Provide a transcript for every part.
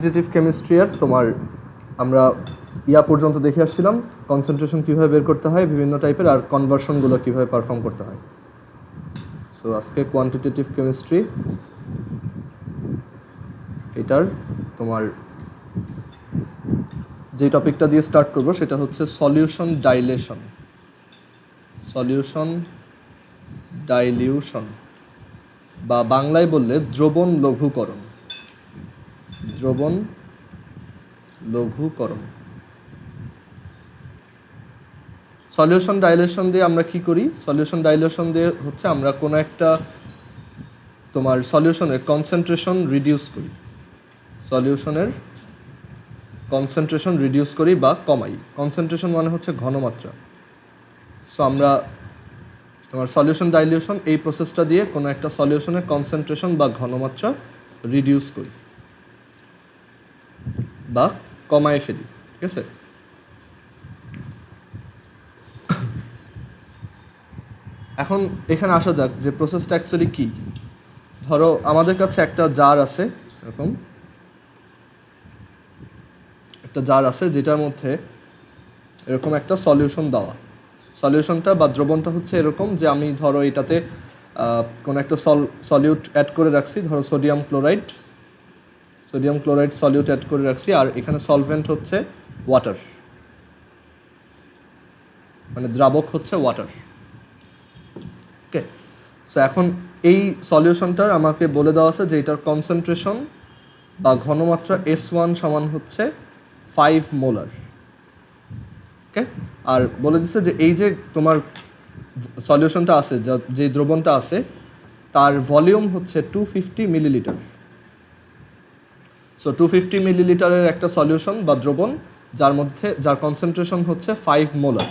Quantitative chemistry এর তোমার আমরা ইয়া পর্যন্ত দেখে আসছিলাম কনসেন্ট্রেশন কীভাবে বের করতে হয় বিভিন্ন টাইপের আর কনভার্সনগুলো কীভাবে পারফর্ম করতে হয়। সো আজকে কোয়ান্টিটেটিভ কেমিস্ট্রি এটার তোমার যে টপিকটা দিয়ে স্টার্ট করব সেটা হচ্ছে সলিউশন ডাইলিউশন বা বাংলায় বললে দ্রবণ লঘুকরণ। সলিউশন ডাইলিউশন দিয়ে আমরা কি করি? সলিউশন ডাইলিউশন দিয়ে হচ্ছে আমরা কোনো একটা তোমার সলিউশনের কনসেন্ট্রেশন রিডিউস করি বা কমাই। কনসেন্ট্রেশন মানে হচ্ছে ঘনমাত্রা। সো আমরা তোমার সলিউশন ডাইলিউশন এই প্রসেসটা দিয়ে কোনো একটা সলিউশনের কনসেন্ট্রেশন বা ঘনমাত্রা রিডিউস করি বা কমায় ফেলি। ঠিক আছে, এখন এখানে আসা যাক যে প্রসেসটা অ্যাকচুয়ালি কী। ধরো আমাদের কাছে একটা জার আছে, এরকম একটা জার আছে যেটার মধ্যে এরকম একটা সলিউশন দেওয়া। সলিউশনটা বা দ্রবণটা হচ্ছে এরকম যে আমি ধরো এটাতে কোনো একটা সলিউট অ্যাড করে রাখছি, ধরো সোডিয়াম ক্লোরাইড সলিউট অ্যাড করে রাখছি, আর এখানে সলভেন্ট হচ্ছে ওয়াটার, মানে দ্রাবক হচ্ছে ওয়াটার। ওকে, সো এখন এই সলিউশনটার আমাকে বলে দেওয়া আছে যে এটার কনসেন্ট্রেশন বা ঘনমাত্রা S1 সমান হচ্ছে 5 মোলার। ওকে, আর বলে দিচ্ছে যে এই যে তোমার সলিউশনটা আছে, যে দ্রবণটা আছে তার ভলিউম হচ্ছে 250 মিলিলিটার। সো 250 মিলিলিটারের একটা সলিউশন বা দ্রবণ যার কনসেন্ট্রেশন হচ্ছে 5 মোলার।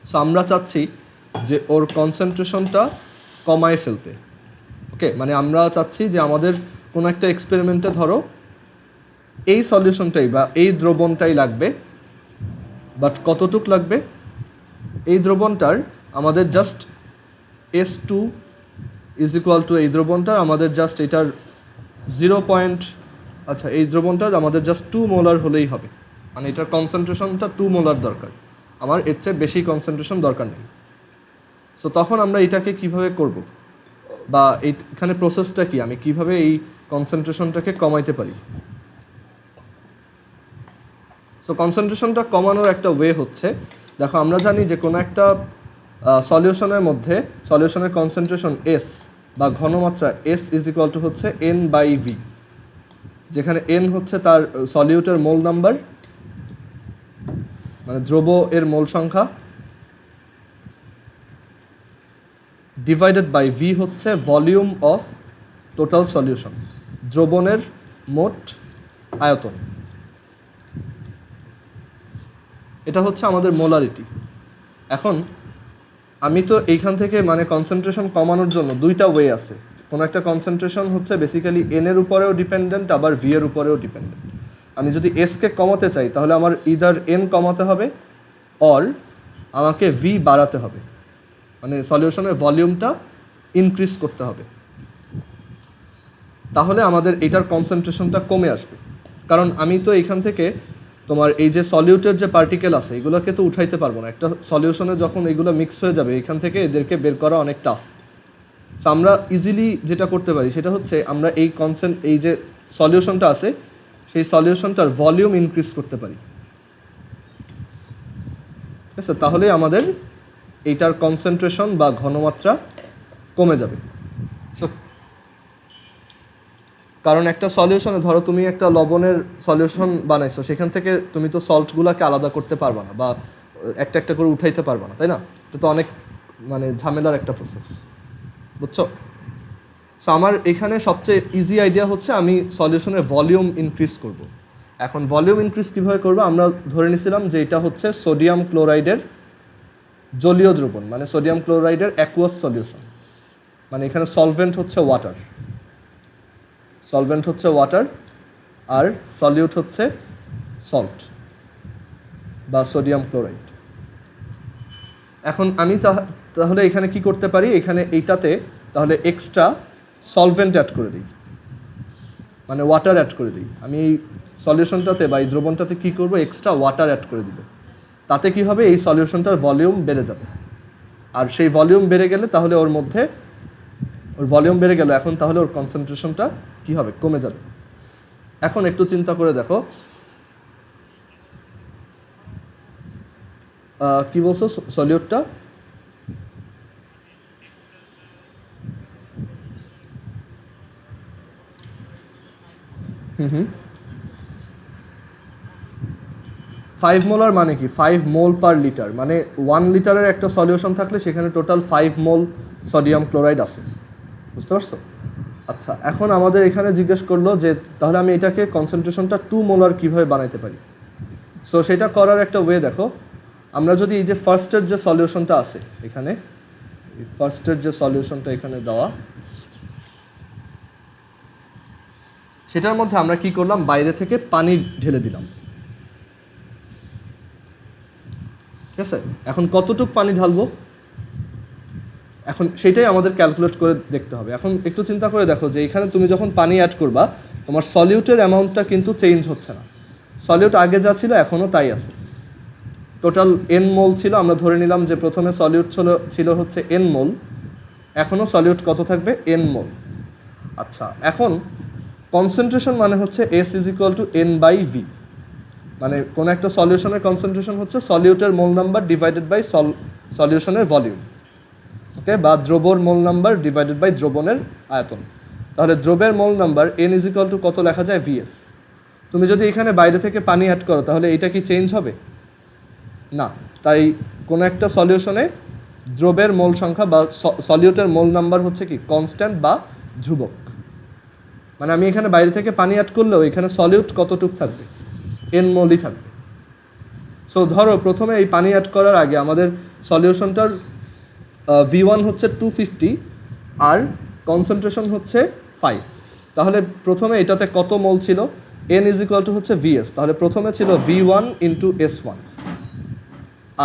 সো আমরা চাচ্ছি যে ওর কনসেন্ট্রেশনটা কমায় ফেলতে। ওকে, মানে আমরা চাচ্ছি যে আমাদের কোনো একটা এক্সপেরিমেন্টে ধরো এই সলিউশনটাই বা এই দ্রবণটাই লাগবে, বাট কতটুক লাগবে? এই দ্রবণটার আমাদের just S2 is equal two এই দ্রবণটার আমাদের জাস্ট এটার এই দ্রবণটার আমাদের জাস্ট 2 মোলার হলেই হবে, মানে এটার কনসেন্ট্রেশনটা 2 মোলার দরকার, আমার এর চেয়ে বেশি কনসেন্ট্রেশন দরকার নেই। সো তখন আমরা এটাকে কিভাবে করব বা এইখানে প্রসেসটা কি, আমি কিভাবে এই কনসেন্ট্রেশনটাকে কমাইতে পারি? সো কনসেন্ট্রেশনটা কমানোর একটা ওয়ে হচ্ছে, দেখো আমরা জানি যে কোনো একটা সলিউশনের মধ্যে সলিউশনের কনসেন্ট্রেশন S বা ঘনমাত্রা S ইজ ইকুয়াল টু হচ্ছে N/V, যেখানে N হচ্ছে তার সলিউটের মোল নাম্বার, মানে দ্রব্য এর মোল সংখ্যা, ডিভাইডেড বাই V হচ্ছে ভলিউম অফ টোটাল সলিউশন, দ্রবণের মোট আয়তন। এটা হচ্ছে আমাদের মোলারিটি। এখন আমি তো এইখান থেকে মানে কনসেন্ট্রেশন কমানোর জন্য দুইটা ওয়ে আছে। কোনো একটা কনসেন্ট্রেশন হচ্ছে বেসিক্যালি N এর উপরেও ডিপেন্ডেন্ট, আবার V এর উপরেও ডিপেন্ডেন্ট। আমি যদি এসকে কমাতে চাই তাহলে আমার ইদার N কমাতে হবে অর আমাকে V বাড়াতে হবে, মানে সলিউশনের ভলিউমটা ইনক্রিজ করতে হবে, তাহলে আমাদের এটার কনসেন্ট্রেশনটা কমে আসবে। কারণ আমি তো এইখান থেকে তোমার এই যে সলিউটের যে পার্টিকেল আছে এগুলোকে তো উঠাইতে পারবো না। একটা সলিউশনে যখন এগুলো মিক্স হয়ে যাবে এখান থেকে এদেরকে বের করা অনেক টাফ। সো আমরা ইজিলি যেটা করতে পারি সেটা হচ্ছে আমরা এই যে সলিউশনটা আছে সেই সলিউশনটার ভলিউম ইনক্রিজ করতে পারি। ঠিক আছে, তাহলে আমাদের এইটার কনসেন্ট্রেশন বা ঘনমাত্রা কমে যাবে। সো কারণ একটা সলিউশনে ধরো তুমি একটা লবণের সলিউশন বানাইছো, সেখান থেকে তুমি তো সল্টগুলোকে আলাদা করতে পারবা না বা একটা একটা করে উঠাইতে পারবা না, তাই না? এটা তো অনেক মানে ঝামেলার একটা প্রসেস, বুঝছো? সো আমার এখানে সবচেয়ে ইজি আইডিয়া হচ্ছে আমি সলিউশনের ভলিউম ইনক্রিজ করব। এখন ভলিউম ইনক্রিজ কীভাবে করবো? আমরা ধরে নিয়েছিলাম যে এটা হচ্ছে সোডিয়াম ক্লোরাইডের জলীয় দ্রবণ, মানে সোডিয়াম ক্লোরাইডের অ্যাকুয়াস সলিউশন, মানে এখানে সলভেন্ট হচ্ছে ওয়াটার আর সলিউট হচ্ছে সল্ট বা সোডিয়াম ক্লোরাইড। এখন আমি তাহলে এখানে কি করতে পারি? এখানে এইটাতে তাহলে এক্সট্রা সলভেন্ট অ্যাড করে দিই। মানে ওয়াটার অ্যাড করে দিই, আমি এই সলিউশনটাতে বা এই দ্রবণটাতে কী করবো, এক্সট্রা ওয়াটার অ্যাড করে দিব। তাতে কি হবে, এই সলিউশনটার ভলিউম বেড়ে যাবে। আর সেই ভলিউম বেড়ে গেলে তাহলে ওর মধ্যে ওর ভলিউম বেড়ে গেল, এখন তাহলে ওর কনসেন্ট্রেশনটা কী হবে, কমে যাবে। এখন একটু চিন্তা করে দেখো, কি বলছো সলিউটটা? হুম 5 মোলার মানে কি, 5 মোল পার লিটার, মানে 1 লিটারের একটা সলিউশন থাকলে সেখানে টোটাল 5 মোল সোডিয়াম ক্লোরাইড আছে, বুঝতে পারছো? আচ্ছা, এখন আমাদের এখানে জিজ্ঞেস করলো যে তাহলে আমি এটাকে কনসেন্ট্রেশনটা 2 মোলার কীভাবে বানাইতে পারি। সো সেটা করার একটা ওয়ে দেখো, আমরা যদি এই যে ফার্স্টের যে সলিউশনটা আছে এখানে, ফার্স্টের যে সলিউশনটা এখানে দেওয়া, সেটার মধ্যে আমরা কি করলাম, বাইরে থেকে পানি ঢেলে দিলাম, ঠিক আছে? এখন কতটুকু পানি ঢালবো, এখন সেটাই আমাদের ক্যালকুলেট করে দেখতে হবে। এখন একটু চিন্তা করে দেখো যে এখানে তুমি যখন পানি অ্যাড করবা, তোমার সলিউটের অ্যামাউন্টটা কিন্তু চেঞ্জ হচ্ছে না, সলিউট আগে যা ছিল এখনও তাই আছে। টোটাল এন মোল ছিল, আমরা ধরে নিলাম যে প্রথমে সলিউট ছিল হচ্ছে এন মোল, এখনও সলিউট কত থাকবে, এন মোল। আচ্ছা, এখন কনসেন্ট্রেশন মানে হচ্ছে S is equal to N by V, মানে কোনো একটা সলিউশনের কনসেন্ট্রেশন হচ্ছে সলিউটের মোল নাম্বার ডিভাইডেড বাই সলিউশনের ভলিউম, ওকে, বা দ্রবর মোল নাম্বার ডিভাইডেড বাই দ্রবণের আয়তন। তাহলে দ্রবের mole number N is equal to কত লেখা যায়, ভিএস। তুমি যদি এখানে বাইরে থেকে পানি অ্যাড করো তাহলে এটা কি চেঞ্জ হবে না, তাই কোনো একটা সলিউশনে দ্রবের মোল সংখ্যা বা সলিউটের মোল নাম্বার হচ্ছে কি কনস্ট্যান্ট বা ধ্রুবক। মানে আমি এখানে বাইরে থেকে পানি অ্যাড করলেও এখানে সলিউট কতটুক থাকবে, এন মোলই থাকবে। সো ধরো প্রথমে এই পানি অ্যাড করার আগে আমাদের সলিউশনটার V1 হচ্ছে 250 আর কনসেন্ট্রেশন হচ্ছে 5, তাহলে প্রথমে এটাতে কত মোল ছিল, N ইজ ইকুয়াল টু হচ্ছে VS, তাহলে প্রথমে ছিল V1 ইন্টু S1।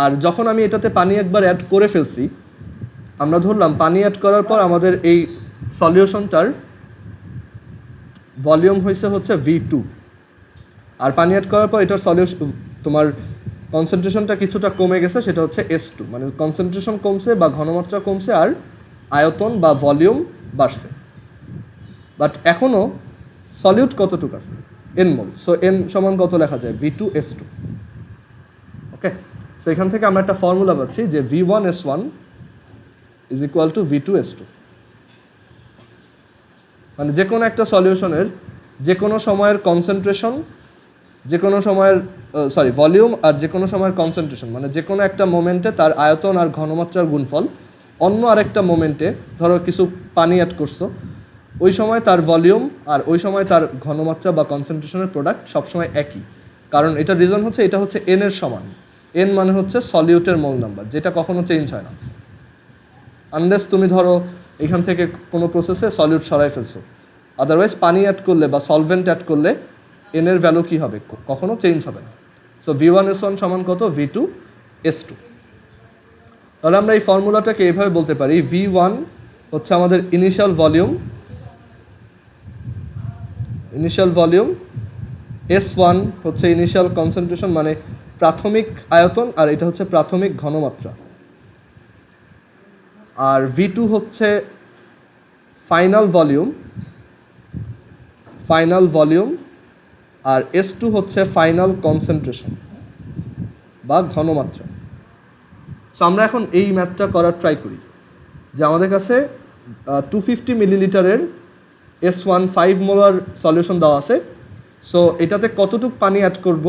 আর যখন আমি এটাতে পানি একবার অ্যাড করে ফেলছি, আমরা ধরলাম পানি অ্যাড করার পর আমাদের এই সলিউশনটার ভলিউম হচ্ছে V2, আর পানি অ্যাড করার পর এটার তোমার কনসেন্ট্রেশনটা কিছুটা কমে গেছে, সেটা হচ্ছে S2, মানে কনসেন্ট্রেশন কমছে বা ঘনমাত্রা কমছে আর আয়তন বা ভলিউম বাড়ছে। বাট এখনও সলিউট কতটুকু আছে, এন মোল। সো এন সমান কত লেখা যায়, V2S2, ওকে। সো এখান থেকে আমরা একটা ফর্মুলা পাচ্ছি যে V1S1 is equal to V2S2, মানে যে কোনো একটা সলিউশনের যে কোনো সময়ের কনসেন্ট্রেশন, যে কোনো সময়ের ভলিউম আর যে কোনো সময়ের কনসেন্ট্রেশন, মানে যে কোনো একটা মোমেন্টে তার আয়তন আর ঘনমাত্রার গুণফল অন্য আরেকটা মোমেন্টে, ধরো কিছু পানি অ্যাড করছো, ওই সময় তার ভলিউম আর ওই সময় তার ঘনমাত্রা বা কনসেন্ট্রেশনের প্রোডাক্ট সবসময় একই। কারণ এটার রিজন হচ্ছে এটা হচ্ছে এন এর সমান, এন মানে হচ্ছে সলিউটের মোল নাম্বার, যেটা কখনো চেঞ্জ হয় না, আনলেস তুমি ধরো এখান থেকে কোনো প্রসেসে সলিউট সরাই ফেলছো। আদারওয়াইজ পানি অ্যাড করলে বা সলভেন্ট অ্যাড করলে এন এর ভ্যালু কী হবে, কখনো চেঞ্জ হবে না। সো V1S1 সমান কত, V2S2। তাহলে আমরা এই ফর্মুলাটাকে এইভাবে বলতে পারি, V1 হচ্ছে আমাদের ইনিশিয়াল ভলিউম, S1 হচ্ছে ইনিশিয়াল কনসেন্ট্রেশন মানে প্রাথমিক আয়তন, আর এটা হচ্ছে প্রাথমিক ঘনমাত্রা, আর V2 হচ্ছে ফাইনাল ভলিউম, আর S2 হচ্ছে ফাইনাল কনসেন্ট্রেশন বা ঘনমাত্রা। সো আমরা এখন এই ম্যাথটা করার ট্রাই করি যে আমাদের কাছে 250 মিলিলিটারের S1 5 মোলার সলিউশন দেওয়া আছে। সো এটাতে কতটুকু পানি অ্যাড করব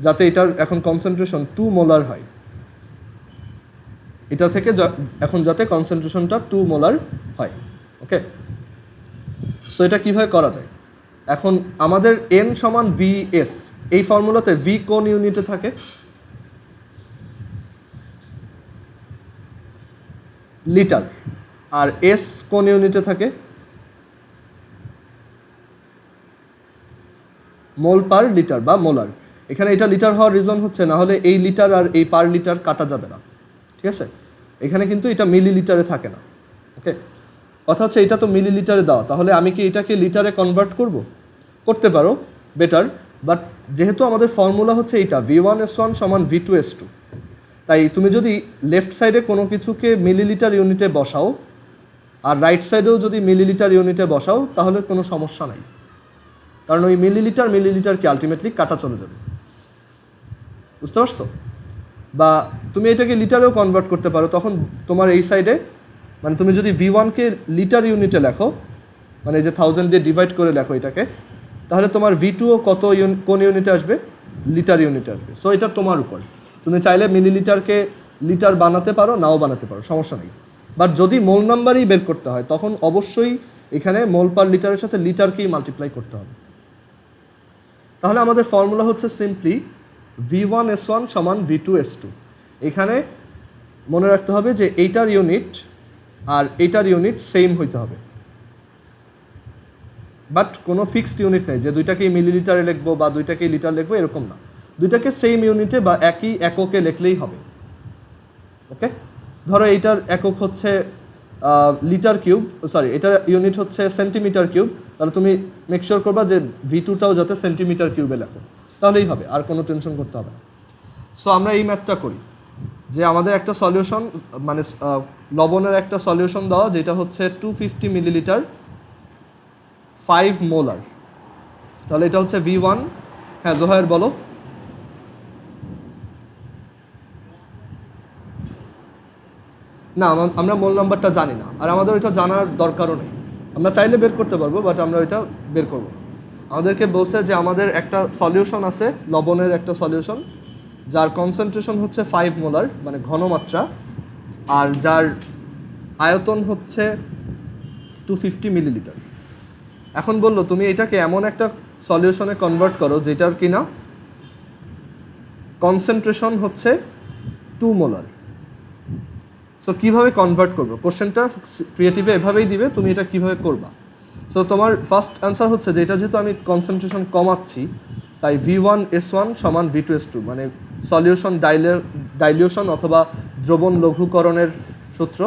যাতে এটার এখন কনসেন্ট্রেশন 2 মোলার হয়, এটা থেকে এখন যাতে কনসেন্ট্রেশনটা 2 মোলার হয়, ওকে। সো এটা কীভাবে করা যায়, এখন আমাদের N সমান VS, এই ফর্মুলাতে V কোন ইউনিটে থাকে, লিটার, আর S কোন ইউনিটে থাকে, মোল পার লিটার বা মোলার। এখানে এটা লিটার হওয়ার রিজন হচ্ছে, না হলে এই লিটার আর এই পার লিটার কাটা যাবে না, ঠিক আছে? এখানে কিন্তু এটা মিলিলিটারে থাকে না, ওকে। কথা হচ্ছে এটা তো মিলিলিটারে দেওয়া, তাহলে আমি কি এটাকে লিটারে কনভার্ট করব? করতে পারো বেটার, বাট যেহেতু আমাদের ফর্মুলা হচ্ছে এইটা V1S1 সমান V2S2, তাই তুমি যদি লেফট সাইডে কোনো কিছুকে মিলিলিটার ইউনিটে বসাও আর রাইট সাইডেও যদি মিলিলিটার ইউনিটে বসাও তাহলে কোনো সমস্যা নাই, কারণ ওই মিলিলিটারকে আলটিমেটলি কাটা চলে যাবে। বুঝতে পারছো? বা তুমি এটাকে লিটারেও কনভার্ট করতে পারো, তখন তোমার এই সাইডে মানে তুমি যদি V1কে লিটার ইউনিটে লেখো, মানে এই যে 1000 দিয়ে ডিভাইড করে লেখো এটাকে, তাহলে তোমার V2ও কোন ইউনিটে আসবে? লিটার ইউনিটে আসবে। সো এটা তোমার উপর, তুমি চাইলে মিলিলিটারকে লিটার বানাতে পারো, নাও বানাতে পারো, সমস্যা নেই। বাট যদি মোল নাম্বারই বের করতে হয় তখন অবশ্যই এখানে মোল পার লিটারের সাথে লিটারকেই মাল্টিপ্লাই করতে হবে। তাহলে আমাদের ফর্মুলা হচ্ছে সিম্পলি V1S1 সমান V2S2। এখানে মনে রাখতে হবে যে এইটার ইউনিট আর এইটার ইউনিট সেম হইতে হবে, বাট কোনো ফিক্সড ইউনিট নেই যে দুইটাকেই মিলিলিটারে লিখবো বা দুইটাকেই লিটার লিখবো, এরকম না। দুইটাকে সেম ইউনিটে বা একই এককে লিখলেই হবে। ওকে, ধরো এইটার একক হচ্ছে লিটার কিউব, সরি এটার ইউনিট হচ্ছে সেন্টিমিটার কিউব, তাহলে তুমি মেকশিওর করবা যে V2টাও যাতে সেন্টিমিটার কিউবে লেখো, তাহলেই হবে, আর কোনো টেনশন করতে হবে না। সো আমরা এই ম্যাথটা করি যে আমাদের একটা সলিউশন মানে লবণের একটা সলিউশন দেওয়া যেটা হচ্ছে 250 মিলিলিটার 5 মোলার। তাহলে এটা হচ্ছে V1। হ্যাঁ জোহায়ের বলো। না আমরা মোল নাম্বারটা জানি না, আর আমাদের ওইটা জানার দরকারও নেই। আমরা চাইলে বের করতে পারবো, বাট আমরা ওইটা বের করব। আমাদেরকে বলছে যে আমাদের একটা সলিউশন আছে, লবণের একটা সলিউশন যার কনসেন্ট্রেশন হচ্ছে 5 মোলার মানে ঘনমাত্রা, আর যার আয়তন হচ্ছে 250 মিলিলিটার। এখন বললো তুমি এটাকে এমন একটা সলিউশনে কনভার্ট করো যেটার কিনা কনসেন্ট্রেশন হচ্ছে 2 মোলার। সো কীভাবে কনভার্ট করবো, কোশ্চেনটা ক্রিয়েটিভে এভাবেই দিবে, তুমি এটা কীভাবে করবা। সো তোমার ফার্স্ট অ্যান্সার হচ্ছে যে এটা যেহেতু আমি কনসেন্ট্রেশন কমাচ্ছি, তাই V1S1 সমান V2S2, মানে সলিউশন ডাইলিউশন অথবা দ্রবণ লঘুকরণের সূত্র।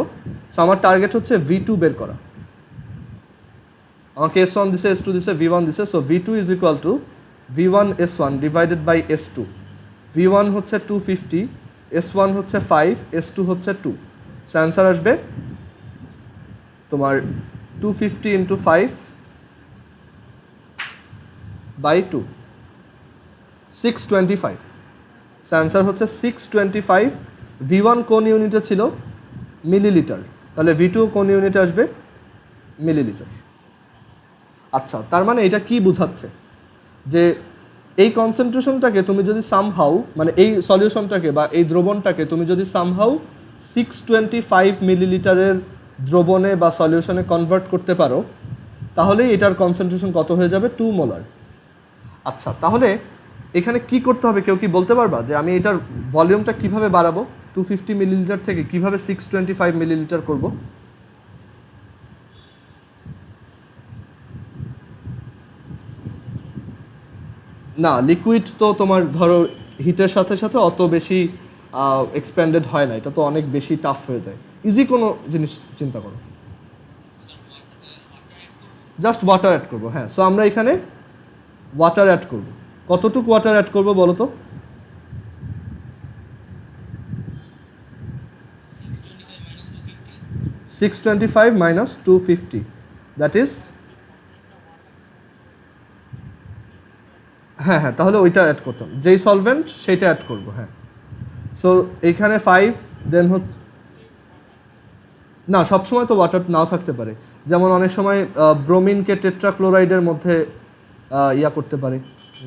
সো আমার টার্গেট হচ্ছে V2 বের করা। আমাকে S1 দিছে, S2 দিছে, V1 দিছে। So V2 is equal to V1S1 divided by S2। V1 হচ্ছে 250, S1 হচ্ছে 5, S2 হচ্ছে 2। সো অ্যান্সার আসবে তোমার 250 ইন্টু 5 বাই 2, 625। সো অ্যান্সার হচ্ছে 625। V1 কোন ইউনিটে ছিল? মিলিলিটার। তাহলে V2 কোন ইউনিটে আসবে? মিলিলিটার। আচ্ছা, তার মানে এটা কি বোঝাচ্ছে যে এই কনসেন্ট্রেশনটাকে তুমি যদি সামহাউ মানে এই সলিউশনটাকে বা এই দ্রবণটাকে তুমি যদি সামহাউ 625 মিলিলিটারের দ্রবণে বা সলিউশনে কনভার্ট করতে পারো, তাহলেই এটার কনসেন্ট্রেশন কত হয়ে যাবে? 2 মোলার। আচ্ছা, তাহলে এখানে কি করতে হবে কেউ কি বলতে পারবা যে আমি এটার ভলিউমটা কিভাবে বাড়াবো? 250 মিলিলিটার থেকে কিভাবে 625 মিলিলিটার করব? না, লিকুইড তো তোমার ধরো হিটের সাথে সাথে অত বেশি এক্সপ্যান্ডেড হয় না, এটা তো অনেক বেশি টাফ হয়ে যায়। ইজি কোনো জিনিস চিন্তা করো, জাস্ট ওয়াটার অ্যাড করবো। হ্যাঁ, সো আমরা এখানে ওয়াটার অ্যাড করব। কতটুকু ওয়াটার অ্যাড করবো বলো তো? 625 minus 250, দ্যাট ইজ, হ্যাঁ হ্যাঁ, তাহলে ওইটা অ্যাড করতাম, যেই সলভেন্ট সেইটা অ্যাড করবো। হ্যাঁ, সো এইখানে 5 দেন হচ্ছে, না সবসময় তো ওয়াটার নাও থাকতে পারে, যেমন অনেক সময় ব্রোমিনকে টেট্রাক্লোরাইডের মধ্যে ইয়া করতে পারে,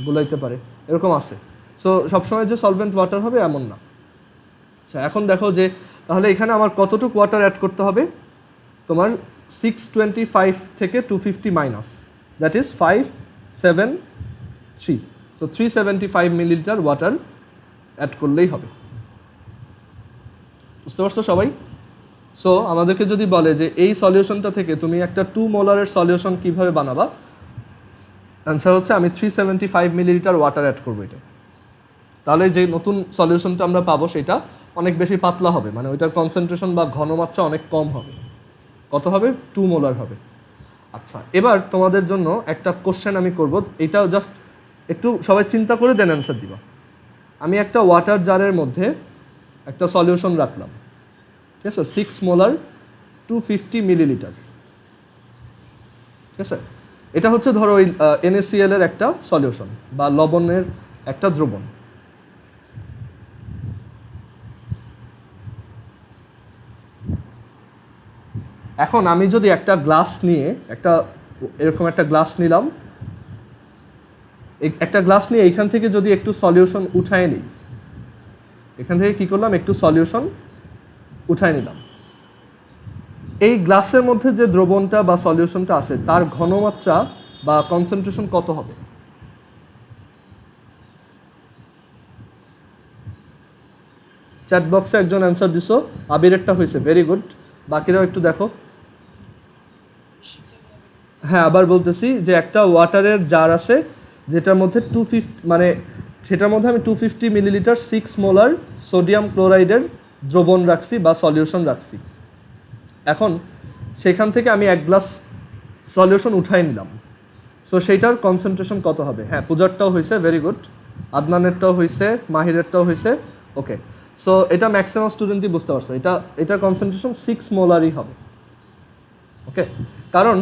গুলাইতে পারে, এরকম আছে। সো সবসময় যে সলভেন্ট ওয়াটার হবে এমন না। আচ্ছা, এখন দেখো যে তাহলে এখানে আমার কতটুকু ওয়াটার অ্যাড করতে হবে? তোমার 625 থেকে 250 minus, that is 573। So 375 millilitre water add করলেই হবে। বুঝতে পারছো সবাই? সো আমাদেরকে যদি বলে যে এই সলিউশনটা থেকে তুমি একটা 2 মোলারের সলিউশন কীভাবে বানাবা, অ্যান্সার হচ্ছে আমি 375 মিলিলিটার ওয়াটার অ্যাড করবো এটা। তাহলে যে নতুন সলিউশনটা আমরা পাবো সেটা অনেক বেশি পাতলা হবে, মানে ওইটার কনসেন্ট্রেশন বা ঘনমাত্রা অনেক কম হবে। কত হবে? 2 মোলার হবে। আচ্ছা, এবার তোমাদের জন্য একটা কোশ্চেন আমি করব, এটা জাস্ট একটু সবাই চিন্তা করে দেন অ্যান্সার দিবা। আমি একটা ওয়াটার জারের মধ্যে একটা সলিউশন রাখলাম, ঠিক আছে, 6 মোলার 250 মিলিলিটার, ঠিক আছে। এটা হচ্ছে ধরো ওই NaCl এর একটা সলিউশন বা লবণের একটা দ্রবণ। এখন আমি যদি একটা গ্লাস নিয়ে এরকম একটা গ্লাস নিলাম, একটা গ্লাস নিয়ে এইখান থেকে যদি একটু সলিউশন উঠায় নিই, এখান থেকে কি করলাম, একটু সলিউশন উঠায় নিলাম, এই গ্লাসের মধ্যে যে দ্রবণটা বা সলিউশনটা আছে তার ঘনমাত্রা বা কনসেন্ট্রেশন কত হবে? চ্যাট বক্সে একজন অ্যান্সার দিছো, আবিরেরটা হয়েছে, ভেরি গুড। বাকিরাও একটু দেখো। হ্যাঁ, আবার বলতেছি যে একটা ওয়াটারের জার আছে যেটার মধ্যে 250, মানে সেটার মধ্যে আমি 250 মিলিলিটার 6 মোলার সোডিয়াম ক্লোরাইডের দ্রবণ রাখছি বা সলিউশন রাখছি। এখন সেখান থেকে আমি 1 গ্লাস সলিউশন উঠাই নিলাম, সো সেইটার কনসেন্ট্রেশন কত হবে? হ্যাঁ, পূজারটাও হয়েছে, ভেরি গুড। আদনানেরটাও হয়েছে, মাহিরেরটাও হয়েছে, ওকে। সো এটা ম্যাক্সিমাম স্টুডেন্টই বুঝতে পারছে, এটার কনসেন্ট্রেশন 6 মোলারই হবে, ওকে। কারণ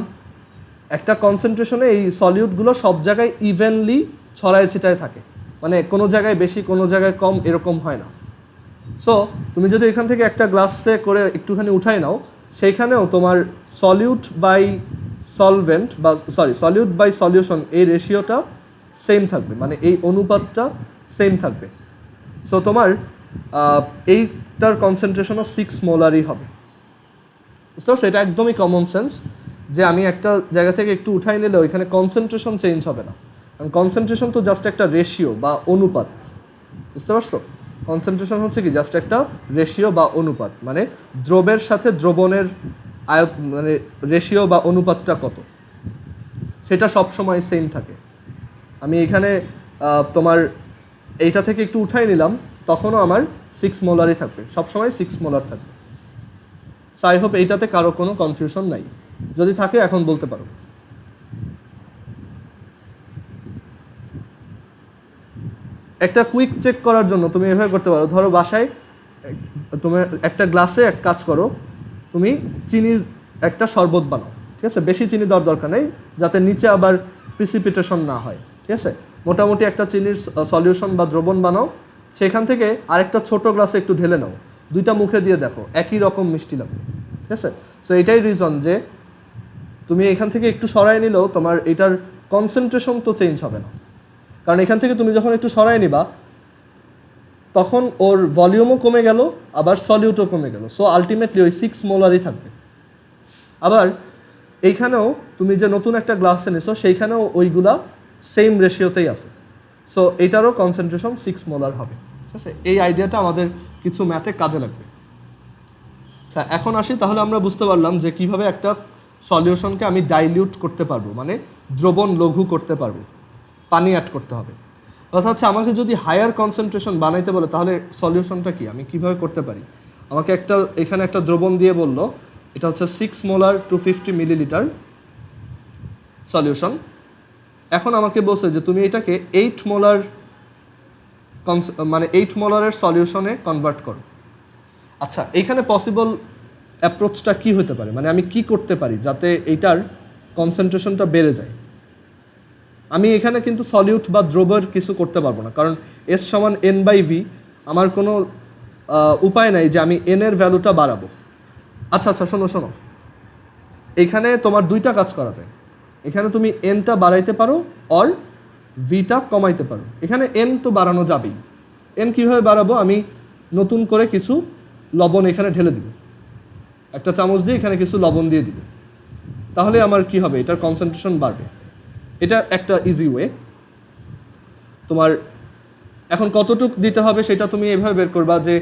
একটা কনসেন্ট্রেশনে এই সলিউটগুলো সব জায়গায় ইভেনলি ছড়ায় ছিটায় থাকে, মানে কোনো জায়গায় বেশি কোনো জায়গায় কম এরকম হয় না। সো তুমি যদি এখান থেকে একটা গ্লাসে করে একটুখানি উঠাই নাও, সেইখানেও তোমার সলিউট বাই সলভেন্ট বা সলিউট বাই সলিউশন এই রেশিওটা সেম থাকবে, মানে এই অনুপাতটা সেম থাকবে। সো তোমার এইটার কনসেন্ট্রেশনও 6 মোলারই হবে, বুঝতে পারছো? এটা একদমই কমন সেন্স যে আমি একটা জায়গা থেকে একটু উঠাই নিলে ওইখানে কনসেন্ট্রেশন চেঞ্জ হবে না, কারণ কনসেন্ট্রেশন তো জাস্ট একটা রেশিও বা অনুপাত, বুঝতে পারছো? কনসেন্ট্রেশন হচ্ছে কি জাস্ট একটা রেশিও বা অনুপাত, মানে দ্রবের সাথে দ্রবণের মানে রেশিও বা অনুপাতটা কত সেটা সবসময় সেম থাকে। আমি এখানে তোমার এইটা থেকে একটু উঠাই নিলাম, তখনও আমার 6 মোলারই থাকবে, সবসময় 6 মোলার থাকবে। সো আই হোপ এইটাতে কারো কোনো কনফিউশন নাই, যদি থাকে এখন বলতে পারো। একটা কুইক চেক করার জন্য তুমি এভাবে করতে পারো, ধরো বাসায় তুমি একটা গ্লাসে এক কাজ করো, তুমি চিনির একটা শরবত বানাও, ঠিক আছে, বেশি চিনি দেওয়ার দরকার নেই যাতে নিচে আবার প্রিসিপিটেশন না হয়, ঠিক আছে। মোটামুটি একটা চিনির সলিউশন বা দ্রবণ বানাও, সেখান থেকে আরেকটা ছোট গ্লাসে একটু ঢেলে নাও, দুইটা মুখে দিয়ে দেখো একই রকম মিষ্টি লাগবে, ঠিক আছে। সো এটাই রিজন যে তুমি এখান থেকে একটু সরাই নিলেও তোমার এটার কনসেন্ট্রেশন তো চেঞ্জ হবে না, কারণ এখান থেকে তুমি যখন একটু সরাই নিবা তখন ওর ভলিউমও কমে গেল, আবার সলিউটও কমে গেল, সো আলটিমেটলি ওই 6 মোলারই থাকবে। আবার এইখানেও তুমি যে নতুন একটা গ্লাস এনেছো সেইখানেও ওইগুলা সেম রেশিওতেই আছে, সো এইটারও কনসেন্ট্রেশন 6 মোলার হবে, ঠিক আছে। এই আইডিয়াটা আমাদের কিছু ম্যাথে কাজে লাগবে। আচ্ছা, এখন আসি, তাহলে আমরা বুঝতে পারলাম যে কিভাবে একটা সলিউশনকে আমি ডাইলিউট করতে পারবো, মানে দ্রবণ লঘু করতে পারবো, পানি অ্যাড করতে হবে। কথা হচ্ছে আমাকে যদি হায়ার কনসেন্ট্রেশন বানাইতে বলে তাহলে সলিউশনটা কি আমি কিভাবে করতে পারি? আমাকে এখানে একটা দ্রবণ দিয়ে বললো এটা হচ্ছে 6 মোলার 250 মিলিলিটার সলিউশন। এখন আমাকে বলছে যে তুমি এটাকে 8 মোলার মানে 8 মোলারের সলিউশনে কনভার্ট করো। আচ্ছা, এইখানে পসিবল অ্যাপ্রোচটা কি হতে পারে, মানে আমি কি করতে পারি যাতে এইটার কনসেন্ট্রেশনটা বেড়ে যায়? আমি এখানে কিন্তু সলিউট বা দ্রবর কিছু করতে পারবো না, কারণ S সমান N/V, আমার কোনো উপায় নাই যে আমি N এর ভ্যালুটা বাড়াবো। আচ্ছা, শোনো, এখানে তোমার দুইটা কাজ করা যায়, এখানে তুমি Nটা বাড়াইতে পারো অর Vটা কমাইতে পারো। এখানে N তো বাড়ানো যাবেই, N কীভাবে বাড়াবো? আমি নতুন করে কিছু লবণ এখানে ঢেলে দিব, একটা চামচ দিয়ে এখানে কিছু লবণ দিয়ে দিব, তাহলে আমার কি হবে, এটার কনসেন্ট্রেশন বাড়বে। এটা একটা ইজি ওয়ে। তোমার এখন কতটুক দিতে হবে সেটা তুমি এভাবে বের করবা যে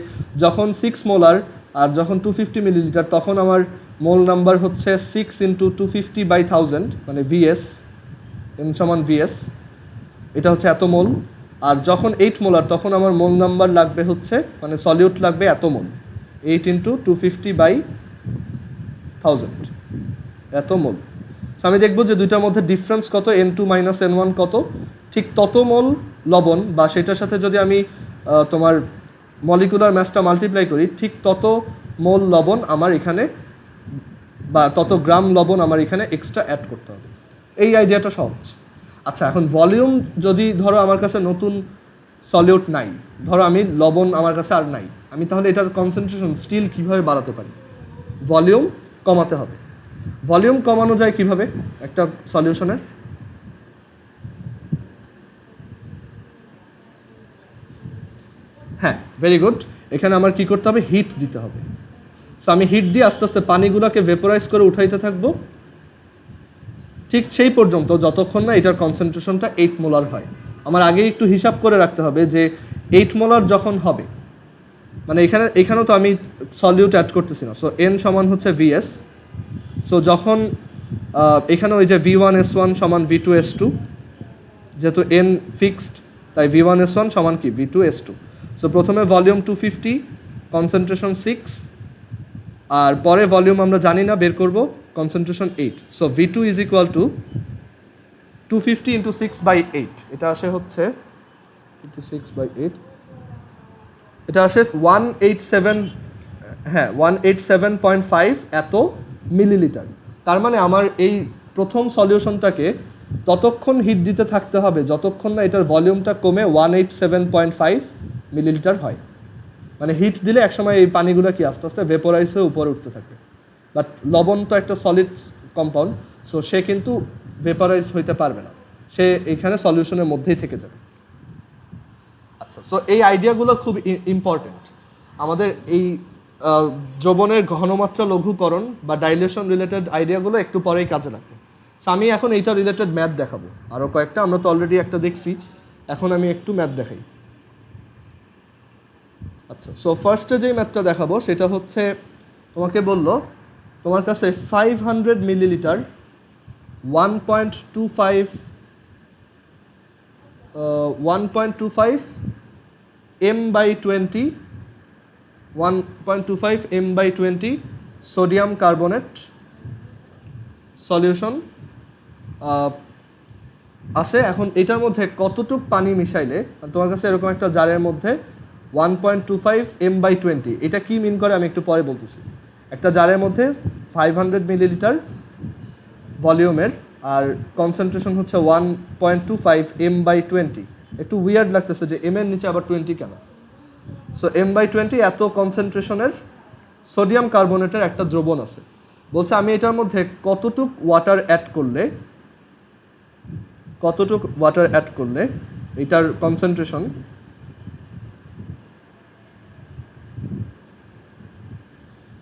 যখন 6 মোলার আর যখন 250 মিলিলিটার তখন আমার মোল নাম্বার হচ্ছে 6 × 250/1000, মানে VS, N সমান VS, এটা হচ্ছে এত মোল। আর যখন 8 মোলার তখন আমার মোল নাম্বার লাগবে হচ্ছে, মানে সলিউট লাগবে এত মোল, 8 × 250/1000, এত মোল। আমি দেখব যে দুইটার মধ্যে ডিফারেন্স কত, N2 মাইনাস N1 কত, ঠিক তত মোল লবণ বা সেটার সাথে যদি আমি তোমার মলিকুলার ম্যাসটা মাল্টিপ্লাই করি, ঠিক তত মোল লবণ আমার এখানে বা তত গ্রাম লবণ আমার এখানে এক্সট্রা অ্যাড করতে হবে। এই আইডিয়াটা সহজ। আচ্ছা, এখন ভলিউম যদি ধরো আমার কাছে নতুন সলিউট নাই, ধরো আমি লবণ আমার কাছে আর নাই, আমি তাহলে এটার কনসেন্ট্রেশন স্টিল কীভাবে বাড়াতে পারি? ভলিউম কমাতে হবে। ভলিউম কমানো যায় কিভাবে একটা সলিউশনের? হ্যাঁ, ভেরি গুড। এখানে আমার কি করতে হবে? হিট দিতে হবে। সো আমি হিট দিয়ে আস্তে আস্তে পানিগুলোকে ভেপোরাইজ করে উঠাইতে থাকবো ঠিক সেই পর্যন্ত যতক্ষণ না এটার কনসেন্ট্রেশনটা 8 মোলার হয়। আমার আগে একটু হিসাব করে রাখতে হবে যে 8 মোলার যখন হবে, মানে এখানেও তো আমি সলিউট অ্যাড করতেছি না। সো এন সমান হচ্ছে ভিএস। সো যখন এখানে ওই যে V1S1 সমান V2S2, যেহেতু এন ফিক্সড তাই V1S1 সমান কি V2S2। সো প্রথমে ভলিউম 250, কনসেন্ট্রেশন 6, আর পরে ভলিউম আমরা জানি না, বের করব concentration 8। So V2 is equal two 250 into 6/8, এটা আসে হচ্ছে 6/8, এটা আসে 187, হ্যাঁ 187.5 এত মিলিলিটার। তার মানে আমার এই প্রথম সলিউশনটাকে ততক্ষণ হিট দিতে থাকতে হবে যতক্ষণ না এটার ভলিউমটা কমে 187.5 মিলিলিটার হয়। মানে হিট দিলে একসময় এই পানিগুলো কি আস্তে আস্তে ভেপোরাইজ হয়ে উপরে উঠতে থাকে। বাট লবণ তো একটা সলিড কম্পাউন্ড, সো সে কিন্তু ভেপোরাইজ হইতে পারবে না, সে এখানে সলিউশনের মধ্যেই থেকে যাবে। আচ্ছা, সো এই আইডিয়াগুলো খুব ইম্পর্টেন্ট। আমাদের এই দ্রবণের ঘনমাত্রা লঘুকরণ বা ডাইলেশন রিলেটেড আইডিয়াগুলো একটু পরেই কাজে লাগবে। সো আমি এখন এইটা রিলেটেড ম্যাথ দেখাবো, আরও কয়েকটা, আমরা তো অলরেডি একটা দেখছি, এখন আমি একটু ম্যাথ দেখাই। আচ্ছা, সো ফার্স্টে যেই ম্যাথটা দেখাবো সেটা হচ্ছে, তোমাকে বললো তোমার কাছে 500 millilitre 1.25 m/20 1.25 m/20 sodium carbonate solution আছে। এখন এটার মধ্যে কতটুক পানি মিশাইলে, তোমার কাছে এরকম একটা জারের মধ্যে 1.25 m/20, এটা কি মিন করে আমি একটু পরে বলতেছি। একটা জারের মধ্যে 500 মিলিলিটার ভলিউমের আর কনসেন্ট্রেশন হচ্ছে 1.25 m/20। একটু উইয়ার্ড লাগতেছে যে এম এর নিচে আবার 20 কেন? সো m/20 এত কনসেন্ট্রেশনের সোডিয়াম কার্বনেটের একটা দ্রবণ আছে। বলছে আমি এটার মধ্যে কতটুক ওয়াটার অ্যাড করলে এটার কনসেন্ট্রেশন,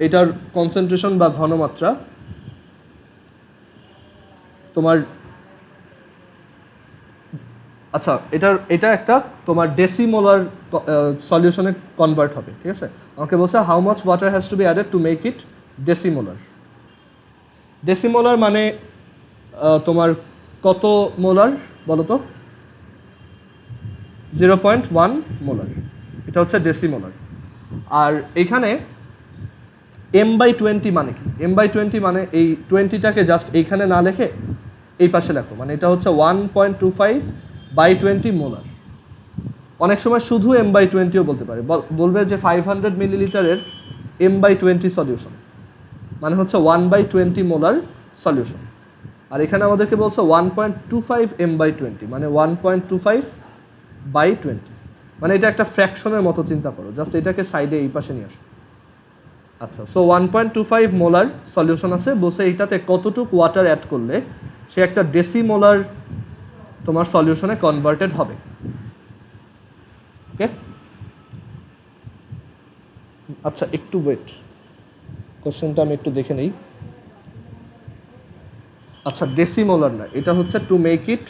এটার কনসেন্ট্রেশন বা ঘনমাত্রা তোমার, আচ্ছা এটা একটা তোমার ডেসিমোলার সলিউশনে কনভার্ট হবে, ঠিক আছে? আমাকে বলছে how much water has to be added to make it decimolar. Decimolar মানে তোমার কত মোলার বলো তো? 0.1 মোলার, এটা হচ্ছে ডেসিমোলার। আর এখানে m/20 মানে কি? m/20 মানে এই 20টাকে জাস্ট এইখানে না লিখে এই পাশে লেখো, মানে এটা হচ্ছে 1.25/20 মোলার। অনেক সময় শুধু m/20ও বলতে পারে, বলবে যে 500 মিলিলিটারের m/20 সলিউশন, মানে হচ্ছে 1/20 মোলার সলিউশন। আর এখানে আমাদেরকে বলছে 1.25 m/20, মানে 1.25/20, মানে এটা একটা ফ্র্যাকশনের মতো চিন্তা করো, জাস্ট এটাকে সাইডে এই পাশে নিয়ে আসো। আচ্ছা, সো 1.25 মোলার সলিউশন আছে, বলছে এইটাতে কতটুক ওয়াটার অ্যাড করলে সে একটা ডেসিমোলার তোমার সলিউশনে কনভার্টেড হবে। ওকে, আচ্ছা একটু ওয়েট, কোশ্চেনটা আমি একটু দেখে নেই। আচ্ছা, ডেসিমোলার না, এটা হচ্ছে টু মেক ইট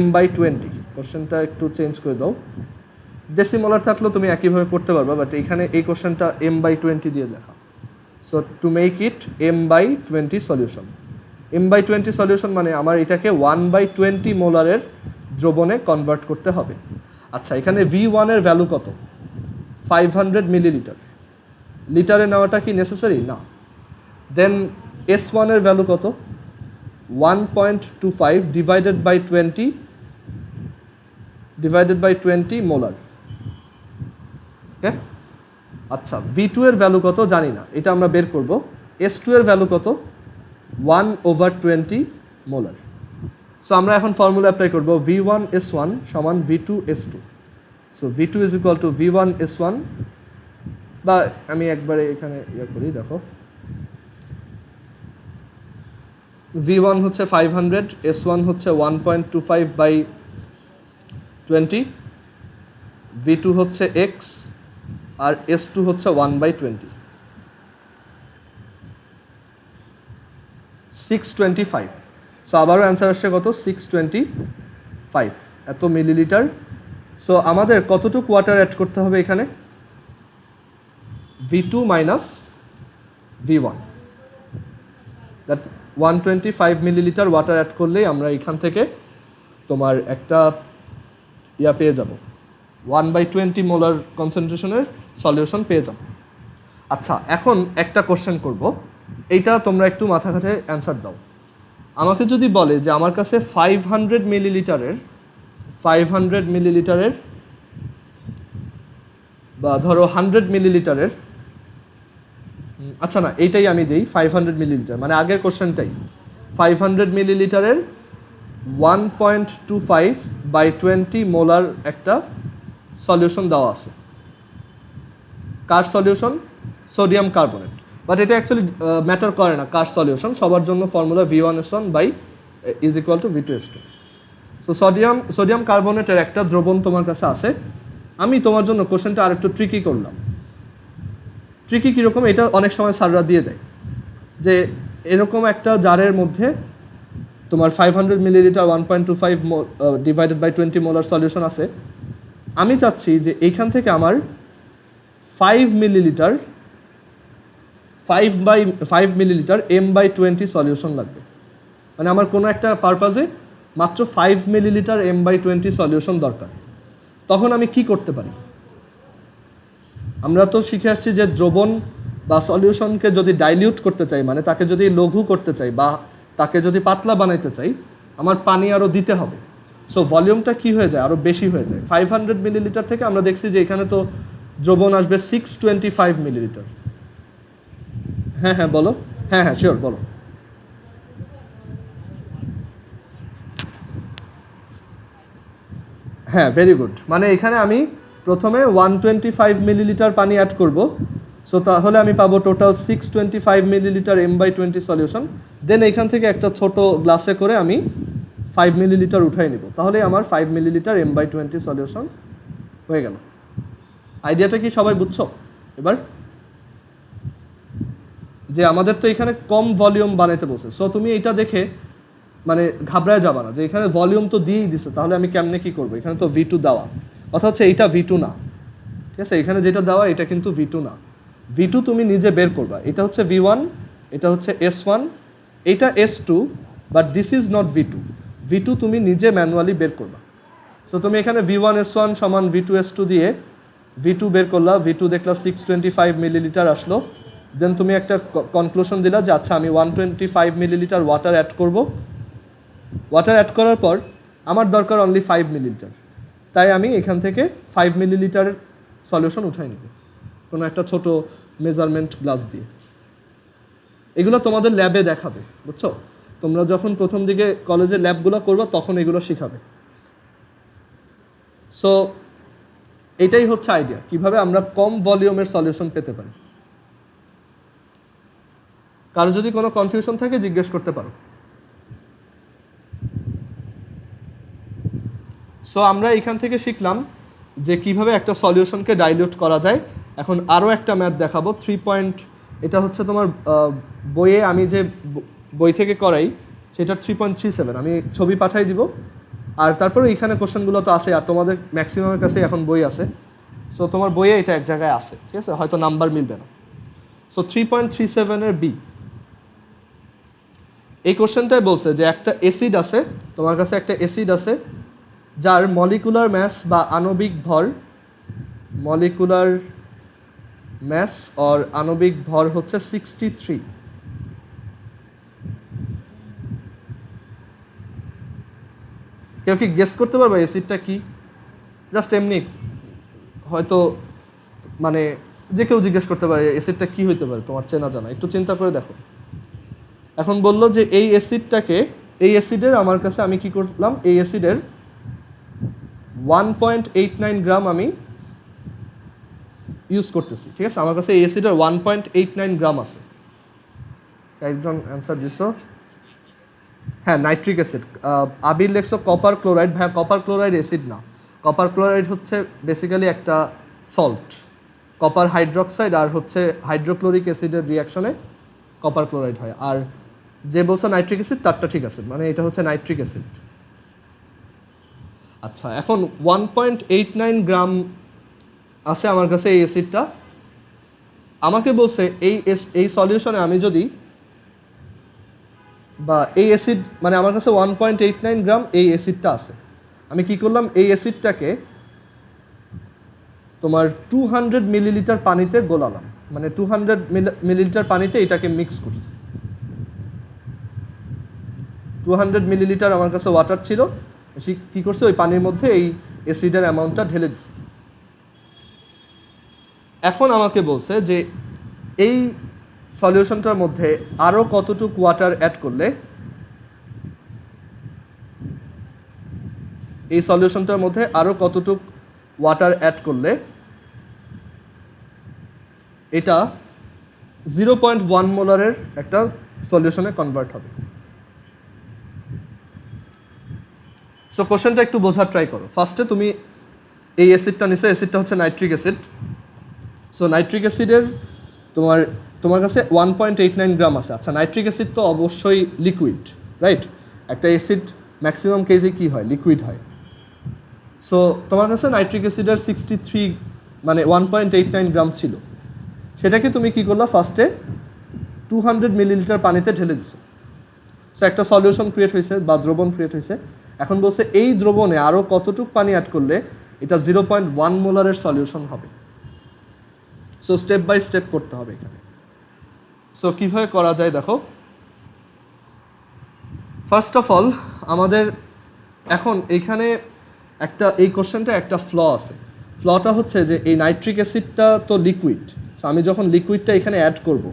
m/20। কোশ্চেনটা একটু চেঞ্জ করে দাও। ডেসিমোলার থাকলেও তুমি একইভাবে করতে পারবা, বাট এখানে এই কোশ্চেনটা m/20 দিয়ে লেখা। So to make it m/20 solution, m/20 solution মানে আমার এটাকে 1/20 মোলারের দ্রবণে কনভার্ট করতে হবে। আচ্ছা, এখানে V1 এর ভ্যালু কত? 500 মিলিলিটার। লিটারে নেওয়াটা কি নেসেসারি? না। দেন S1 এর ভ্যালু কত? 1.25 divided by 20 মোলার। ওকে, আচ্ছা V2 এর ভ্যালু কত জানি না, এটা আমরা বের করব। S2 এর ভ্যালু কত, 1/20 মোলার। সো আমরা এখন ফর্মুলা অ্যাপ্লাই করব, V1S1 সমান V2S2। So V2 is equal to V1S1, বা আমি একবারে এখানে ইয়ে করি, দেখো V1 হচ্ছে 500, S1 হচ্ছে 1.25/20, V2 হচ্ছে X, আর S2 হচ্ছে 1/20, 625। সো আবারও অ্যান্সার আসছে কত, 625 এত মিলিলিটার। সো আমাদের কতটুকু ওয়াটার অ্যাড করতে হবে এখানে, V2 minus V1, that 125 millilitre water add করলেই আমরা এখান থেকে তোমার একটা ইয়া পেয়ে যাব, 1/20 মোলার কনসেন্ট্রেশনের সলিউশন পেয়ে যাব। আচ্ছা এখন একটা কোশ্চেন করব, এইটা তোমরা একটু মাথা ঘাটে অ্যান্সার দাও। আমাকে যদি বলে যে আমার কাছে 500 মিলিলিটারের বা ধরো 100 মিলিলিটারের, আচ্ছা না এইটাই আমি দিই 500 মিলিলিটার, মানে আগের কোশ্চেনটাই 500 মিলিলিটারের 1.25/20 মোলার একটা সলিউশন দেওয়া আছে। কার সলিউশন, সোডিয়াম কার্বনেট। বাট এটা অ্যাকচুয়ালি ম্যাটার করে না কার সলিউশন, সবার জন্য formula V1S1 is equal to V2S2। So sodium কার্বনেটের একটা দ্রবণ তোমার কাছে আছে। আমি তোমার জন্য কোশ্চেনটা আর একটু ট্রিকি করলাম। ট্রিকি কীরকম, এটা অনেক সময় স্যাররা দিয়ে দেয় যে এরকম একটা জারের মধ্যে তোমার 500 millilitre 1.25 divided by 20 molar solution আছে। আমি চাচ্ছি যে এইখান থেকে আমার 5 মিলিলিটার M/20 সলিউশন লাগবে। মানে আমার কোনো একটা পারপাজে মাত্র 5 মিলিলিটার M/20 সলিউশন দরকার। তখন আমি কি করতে পারি, আমরা তো শিখে আসছি যে দ্রবণ বা সলিউশনকে যদি ডাইলিউট করতে চাই, মানে তাকে যদি লঘু করতে চাই বা তাকে যদি পাতলা বানাইতে চাই, আমার পানি আরও দিতে হবে। সো ভলিউমটা কি হয়ে যায়, আরও বেশি হয়ে যায়। 500 মিলিলিটার থেকে আমরা দেখছি যে এখানে তো দ্রবণ আসবে 625 মিলিলিটার। হ্যাঁ বলো, হ্যাঁ শিওর বলো। হ্যাঁ ভেরি গুড, মানে এখানে আমি প্রথমে 125 মিলিলিটার পানি অ্যাড করব। সো তাহলে আমি পাবো টোটাল 625 মিলিলিটার M/20 সলিউশন। দেন এখান থেকে একটা ছোট গ্লাসে করে আমি 5 মিলিলিটার উঠাই নিব, তাহলে আমার 5 মিলিলিটার M/20 সলিউশন হয়ে গেল। আইডিয়াটা কি সবাই বুঝছো এবার, যে আমাদের তো এখানে কম ভলিউম বানাইতে বলছে। সো তুমি এটা দেখে মানে ঘাবড়ায় যাবা না যে এখানে ভলিউম তো দিয়েই দিছে, তাহলে আমি কেমনে কি করবো, এখানে তো V2 দেওয়া, কথা হচ্ছে এইটা V2 না, ঠিক আছে। এখানে যেটা দেওয়া এটা কিন্তু V2 না, V2 তুমি নিজে বের করবা। এটা হচ্ছে V1, এটা হচ্ছে S1, এটা S2, but this is not V2। V2 তুমি নিজে ম্যানুয়ালি বের করবা। সো তুমি এখানে V1S1 সমান V2S2 দিয়ে V2 বের করলা, V2 দেখলা 625 মিলিলিটার আসলো। দেন তুমি একটা কনক্লুশন দিলা যে আচ্ছা আমি 125 মিলিলিটার ওয়াটার অ্যাড করব। ওয়াটার অ্যাড করার পর আমার দরকার অনলি 5 মিলিলিটার, তাই আমি এখান থেকে 5 মিলিলিটার সলিউশন উঠাই নেব কোনো একটা ছোট মেজারমেন্ট গ্লাস দিয়ে। এগুলো তোমাদের ল্যাবে দেখাবে, বুঝছো? তোমরা যখন প্রথম দিকে কলেজে ল্যাবগুলো করবা তখন এগুলো শেখাবে। সো এটাই হচ্ছে আইডিয়া, কিভাবে আমরা কম ভলিউমের সলিউশন পেতে পারি। কারো যদি কোনো কনফিউশন থাকে জিজ্ঞেস করতে পারো। সো আমরা এখান থেকে শিখলাম যে কিভাবে একটা সলিউশনকে ডাইলিউট করা যায়। এখন আরও একটা ম্যাথ দেখাবো, 3 এটা হচ্ছে তোমার বইয়ে আমি যে বই থেকে করাই সেটা 3.37, আমি ছবি পাঠাই দিব। আর তারপরে এখানে কোশ্চেনগুলো তো আছে, আর তোমাদের ম্যাক্সিমামের কাছে এখন বই আছে। সো তোমার বইয়ে এটা এক জায়গায় আছে, ঠিক আছে, হয়তো নাম্বার মিলবে না। সো 3.37 বি, এই কোশ্চেনটাই বলছে যে একটা অ্যাসিড আছে, তোমার কাছে একটা অ্যাসিড আছে যার মলিকুলার ম্যাস বা আণবিক ভর, মলিকুলার ম্যাস অর আণবিক ভর হচ্ছে 63। কেউ কি গেস করতে পারবে অ্যাসিডটা কি? জাস্ট এমনি হয়তো মানে যে কেউ জিজ্ঞেস করতে পারে অ্যাসিডটা কি হইতে পারে তোমার চেনা জানা, একটু চিন্তা করে দেখো। এখন বললো যে এই অ্যাসিডটাকে, এই অ্যাসিডের আমার কাছে আমি কি করলাম, এই অ্যাসিডের 1.89 গ্রাম আমি ইউজ করতেছি, ঠিক আছে? আমার কাছে এই অ্যাসিডের 1.89 গ্রাম আছে। একজন অ্যান্সার দিছ, হ্যাঁ নাইট্রিক অ্যাসিড। আবির লেখছো কপার ক্লোরাইড। ভাই কপার ক্লোরাইড অ্যাসিড না, কপার ক্লোরাইড হচ্ছে বেসিক্যালি একটা সল্ট। কপার হাইড্রোক্সাইড আর হচ্ছে হাইড্রোক্লোরিক অ্যাসিডের রিয়াকশনে কপার ক্লোরাইড হয়। আর যে বলছে নাইট্রিক অ্যাসিড তারটা ঠিক আছে, মানে এটা হচ্ছে নাইট্রিক অ্যাসিড। আচ্ছা, এখন 1.89 গ্রাম আছে আমার কাছে এই অ্যাসিডটা। আমাকে বলছে এই সলিউশনে আমি যদি, বা এই অ্যাসিড মানে আমার কাছে 1.89 গ্রাম এই অ্যাসিডটা আছে, আমি কি করলাম এই অ্যাসিডটাকে তোমার 200 মিলিলিটার পানিতে গোলালাম, মানে 200 মিলিলিটার পানিতে এটাকে মিক্স করছি। 200 মিলিলিটার আমার কাছে ওয়াটার ছিল, সে কী করছে ওই পানির মধ্যে এই অ্যাসিডের অ্যামাউন্টটা ঢেলে দিচ্ছে। এখন আমাকে বলছে যে এই সলিউশনটার মধ্যে আরও কতটুকু ওয়াটার অ্যাড করলে, এই সলিউশনটার মধ্যে আরও কতটুকু ওয়াটার অ্যাড করলে এটা 0.1 মোলারের একটা সলিউশনে কনভার্ট হবে। সো কোশ্চেনটা একটু বোঝার ট্রাই করো। ফার্স্টে তুমি এই অ্যাসিডটা নিছো, অ্যাসিডটা হচ্ছে নাইট্রিক অ্যাসিড। সো নাইট্রিক অ্যাসিডের তোমার কাছে 1.89 গ্রাম আছে। আচ্ছা, নাইট্রিক অ্যাসিড তো অবশ্যই লিকুইড, রাইট? একটা অ্যাসিড ম্যাক্সিমাম কেসে কী হয়, লিকুইড হয়। সো তোমার কাছে নাইট্রিক অ্যাসিডের 63 মানে 1.89 গ্রাম ছিল, সেটাকে তুমি কী করলা, ফার্স্টে 200 মিলিলিটার পানিতে ঢেলে দিছো। সো একটা সলিউশন ক্রিয়েট হয়েছে বা দ্রবণ ক্রিয়েট হয়েছে। এখন বলছে এই দ্রবণে আরও কতটুকু পানি অ্যাড করলে এটা 0.1 মোলারের সলিউশন হবে। সো স্টেপ বাই স্টেপ করতে হবে এখানে। সো কীভাবে করা যায় দেখো। ফার্স্ট অফ অল আমাদের এখন এইখানে এই কোশ্চেনটা একটা ফ্ল আছে। ফ্লটা হচ্ছে যে এই নাইট্রিক অ্যাসিডটা তো লিকুইড। সো আমি যখন লিকুইডটা এখানে অ্যাড করব,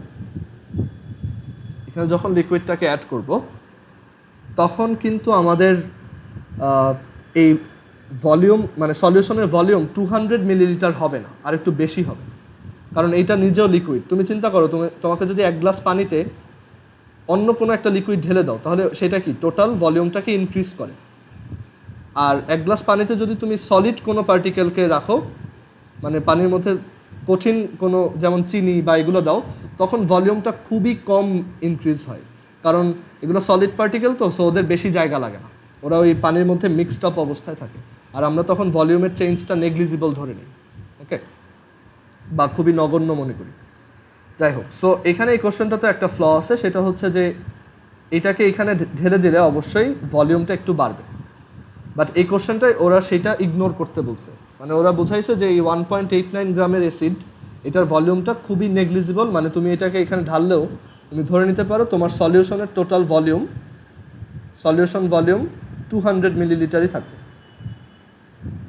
এখানে যখন লিকুইডটাকে অ্যাড করব তখন কিন্তু আমাদের এই ভলিউম মানে সলিউশনের ভলিউম 200 মিলিলিটার হবে না, আর একটু বেশি হবে, কারণ এইটা নিজেও লিকুইড। তুমি চিন্তা করো, তোমাকে যদি এক গ্লাস পানিতে অন্য কোনো একটা লিকুইড ঢেলে দাও, তাহলে সেটা কি টোটাল ভলিউমটাকে ইনক্রিজ করে। আর এক গ্লাস পানিতে যদি তুমি সলিড কোনো পার্টিকেলকে রাখো, মানে পানির মধ্যে কঠিন কোনো যেমন চিনি বা এগুলো দাও, তখন ভলিউমটা খুবই কম ইনক্রিজ হয়, কারণ এগুলো সলিড পার্টিকেল তো, সো ওদের বেশি জায়গা লাগে না, ওরা ওই পানির মধ্যে মিক্সড আপ অবস্থায় থাকে। আর আমরা তখন ভলিউমের চেঞ্জটা নেগলিজিবল ধরে নিই, ওকে, বা খুবই নগণ্য মনে করি। যাই হোক, সো এখানে এই কোশ্চেনটাতে একটা ফ্ল আছে, সেটা হচ্ছে যে এটাকে এখানে ঢেলে দিলে অবশ্যই ভলিউমটা একটু বাড়বে। বাট এই কোশ্চেনটায় ওরা সেটা ইগনোর করতে বলছে, মানে ওরা বুঝাইছে যে এই 1.89 গ্রামের অ্যাসিড এটার ভলিউমটা খুবই নেগলিজিবল, মানে তুমি এটাকে এখানে ঢাললেও তুমি ধরে নিতে পারো তোমার সলিউশনের টোটাল ভলিউম, সলিউশন ভলিউম 200 মিলিলিটারই থাকবে।